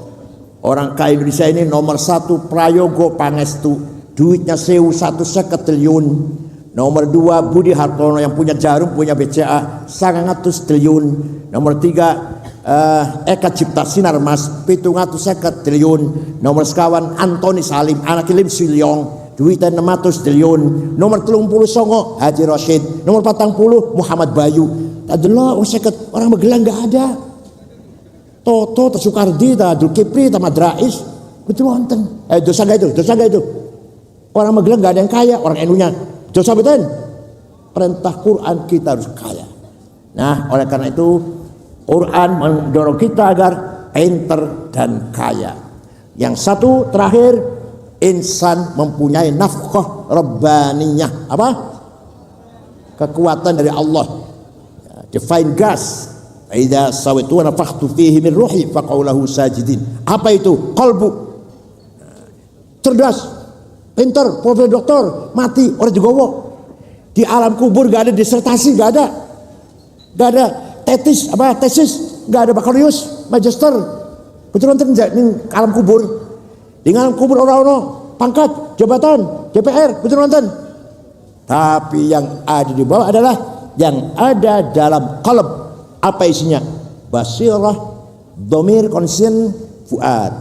orang kaya Indonesia ini nomor 1 Prayogo Pangestu, duitnya 150 triliun. Nomor 2 Budi Hartono yang punya Jarum, punya BCA 100 triliun. Nomor 3 Eka Cipta Sinar Mas 750 triliun. Nomor sekawan Antoni Salim anak Lim Siliong duitnya 600 triliun. Nomor 30 Songo Haji Rashid. Nomor 40 Muhammad Bayu. Adalah orang Magelang gak ada. Toto Sukardi, Abdul Kipri, Madrais, betul wonten. Dosa gak itu? Orang Magelang gak ada yang kaya, orang NU-nya. Dosa betul. Perintah Quran kita harus kaya. Nah, oleh karena itu Quran mendorong kita agar pinter dan kaya. Yang satu terakhir, insan mempunyai nafkah rabbaniyah. Apa? Kekuatan dari Allah. Divine gas. Idza sawaitu wa nafakhtu fihi min ruhi faqaulahu sajidin. Apa itu? Qalbu. Cerdas, pinter, profesor doktor, mati orang digowo. Di alam kubur gak ada disertasi, gak ada tesis, gak ada bakalius, magister. Betul nonton di alam kubur. Di alam kubur orang-orang pangkat, jabatan, DPR, betul nonton. Tapi yang ada di bawah adalah yang ada dalam qalb. Apa isinya? Basirah, dhamir, conscience, fuad.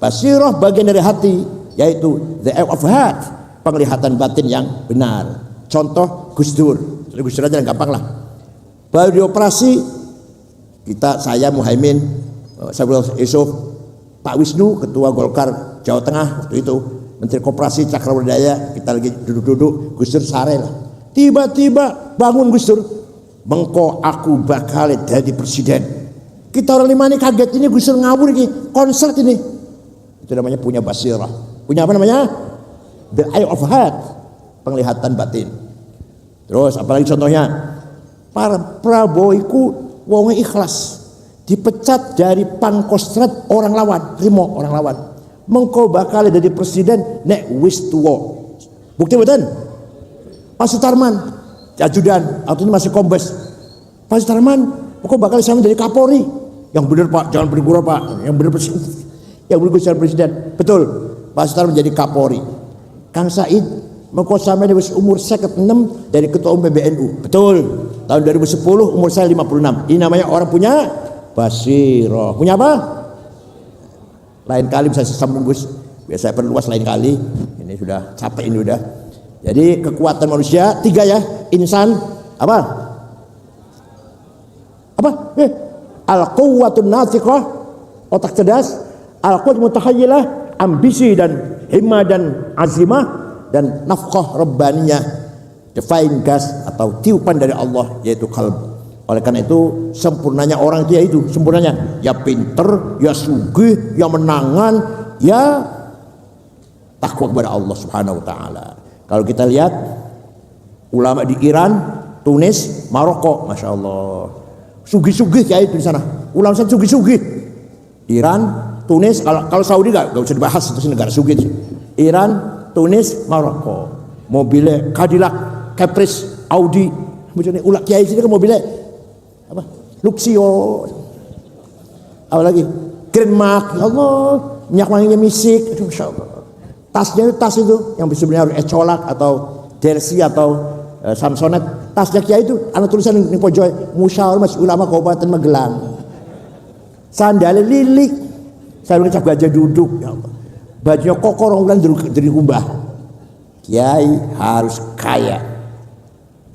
Basirah bagian dari hati, yaitu the eye of heart, penglihatan batin yang benar. Contoh Gus Dur. Gus Dur aja gampang lah. Baru dioperasi, saya Muhaimin, Saifullah Yusuf, Pak Wisnu, ketua Golkar Jawa Tengah waktu itu, Menteri Koperasi Cakrawardaya, kita lagi duduk-duduk, Gus Dur sare lah. Tiba-tiba bangun Gus Dur, mengko aku bakal jadi presiden. Kita orang lima ini kaget, ini Gus Dur ngawur ini, konsert ini. Itu namanya punya basirah. Punya apa namanya? The eye of heart, penglihatan batin. Terus apalagi contohnya? Para Prabowo iku wonge ikhlas. Dipecat dari Pangkostrat orang lawan, Rimo orang lawan. Mengko bakal jadi presiden nek wis tuwa. Bukti betul? Pak Sutarman, ajudan, atau ini masih kombes. Pak Sutarman, mengko bakal sama jadi Kapolri. Yang benar Pak, jangan bergurau Pak. Yang benar presiden. Yang benar Gus presiden. Betul. Pak Sutarman menjadi Kapolri. Kang Said mengko sampai wis umur 56 dari ketua umum PBNU. Betul. Tahun 2010 umur saya 56. Ini namanya orang punya basirah. Punya apa? Lain kali bisa sambung Gus. Biasa perluas lain kali. Ini sudah capek ini udah. Jadi kekuatan manusia 3 ya. Insan apa? Apa? Al-quwwatun nathiqah, otak cerdas. Al-quwwatun mutakhayyilah, ambisi dan himmah dan azimah, dan nafkah rabbaniyah, divine gas atau tiupan dari Allah, yaitu kalb. Oleh karena itu sempurnanya orang dia itu sempurnanya ya pinter, ya sugih, ya menangan, ya takwa kepada Allah Subhanahu wa taala. Kalau kita lihat ulama di Iran, Tunis, Maroko, masya Allah, sugih-sugih kayak itu di sana. Ulama sana sugih-sugih. Iran, Tunis, kalau Saudi nggak usah dibahas, itu negara sugih. Iran, Tunis, Maroko, mobilnya Cadillac, Caprice, Audi, macam ulak kiai sini kan mobilnya apa? Luxio, apa lagi? Grand Mark, ya Allah, minyak wanginya misik, aduh, masya Allah. Tasnya itu tas itu yang sebenarnya harus Ecolak atau Dersi atau Samsonite. Tasnya kiai itu ada tulisan di pojok Musyawarah Majelis Ulama Kabupaten Magelang. Sandalnya lilik, saya ngecap gajah duduk, ya Allah. Bajunya kokoh orang bulan dari kubah. Kiai harus kaya.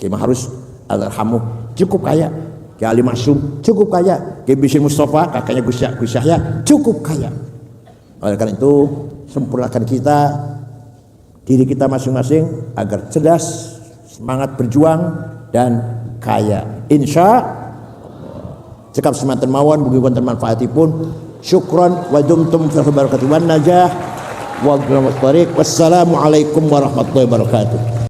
Kiai harus alhamdulillah cukup kaya. Kiai Ali Maksum cukup kaya. Kiai Bishir Mustafa kakaknya Gus Yahya cukup kaya. Oleh karena itu sempurnakan kita diri kita masing-masing agar cerdas, semangat berjuang dan kaya. Insya cekap semanten mawon mugi wonten manfaatipun. Syukran wa dumtum fi barakatuh wan najah wa bil tariq. Wassalamu alaikum warahmatullahi wabarakatuh.